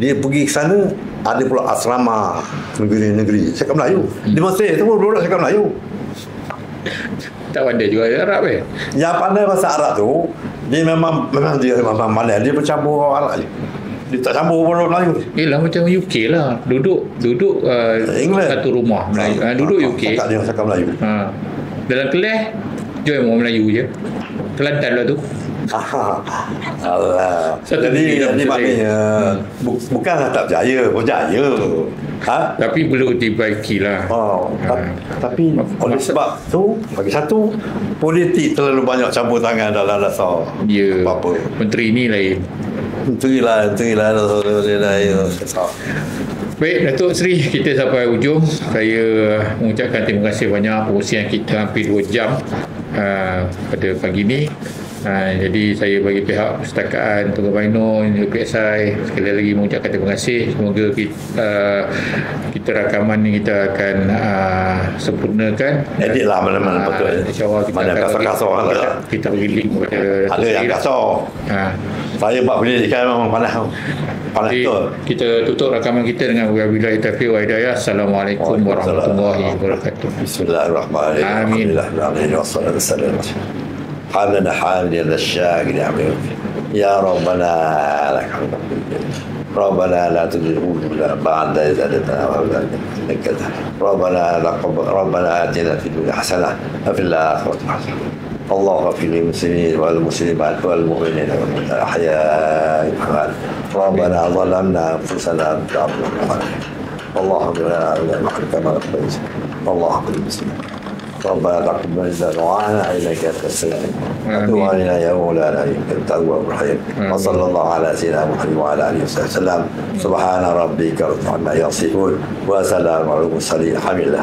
Speaker 2: Dia pergi ke sana, ada pula asrama negeri-negeri cakap Melayu. Di Mesir tu pun budak cakap Melayu.
Speaker 1: Tak pandai juga Arab
Speaker 2: Yang pandai bahasa Arab tu, dia memang dia memang pandai. Dia bercampur orang Arab je. Dia tak campur orang Melayu.
Speaker 1: Yelah macam UK lah. Duduk
Speaker 2: England.
Speaker 1: satu rumah Melayu. Duduk UK.
Speaker 2: Tak dia cakap Melayu.
Speaker 1: Dalam kelas join orang Melayu je. Kelantan lah tu.
Speaker 2: Allah.
Speaker 1: Satu
Speaker 2: Jadi
Speaker 1: lagi
Speaker 2: maknanya bukanlah tak berjaya.
Speaker 1: Tapi perlu dibaikilah.
Speaker 2: Tapi oleh sebab tu, bagi satu, politik terlalu banyak campur tangan dalam dasar apa-apa.
Speaker 1: Menteri ni lain.
Speaker 2: Menteri lah.
Speaker 1: Baik, Datuk Seri, kita sampai ujung. Saya mengucapkan terima kasih banyak pengusian kita hampir 2 jam pada pagi ni. Jadi saya bagi pihak Perpustakaan Tunggal Maino, PSI, sekali lagi mengucapkan terima kasih. Semoga kita rakaman ni kita akan sempurnakan.
Speaker 2: Edit lah mana-mana betul.
Speaker 1: InsyaAllah kita
Speaker 2: mana kasar-kasar lah.
Speaker 1: Kita bagi link kepada
Speaker 2: ada yang kasar. Saya buat pendidikan memang panas betul. Kita
Speaker 1: tutup rakaman kita dengan wabillahi taufiq wa hidayah. Assalamualaikum warahmatullahi wabarakatuh.
Speaker 2: Bismillahirrahmanirrahim. Alhamdulillah wassalatu wassalamu حالنا حال الشاكر يا ربنا لك الحمد ربنا لا تزغ قلوبنا بعد إذ هديتنا وهب لنا من لدنك ربنا آتنا في الدنيا حسنة وفي الآخرة حسنة اللهم اغفر للمسلمين والمسلمات والمؤمنين والأحياء والأموات ربنا ظلمنا أنفسنا اللهم لا إله إلا أنت كما ربيت اللهم المسلمين ربنا تقبل دعاءنا انك انت السميع وتب علينا يا مولانا انك انت التواب الرحيم وصلى الله على سيدنا محمد وعلى اله وصحبه وسلم سبحان ربك رب عما يصفون وسلام على المرسلين الحمد لله.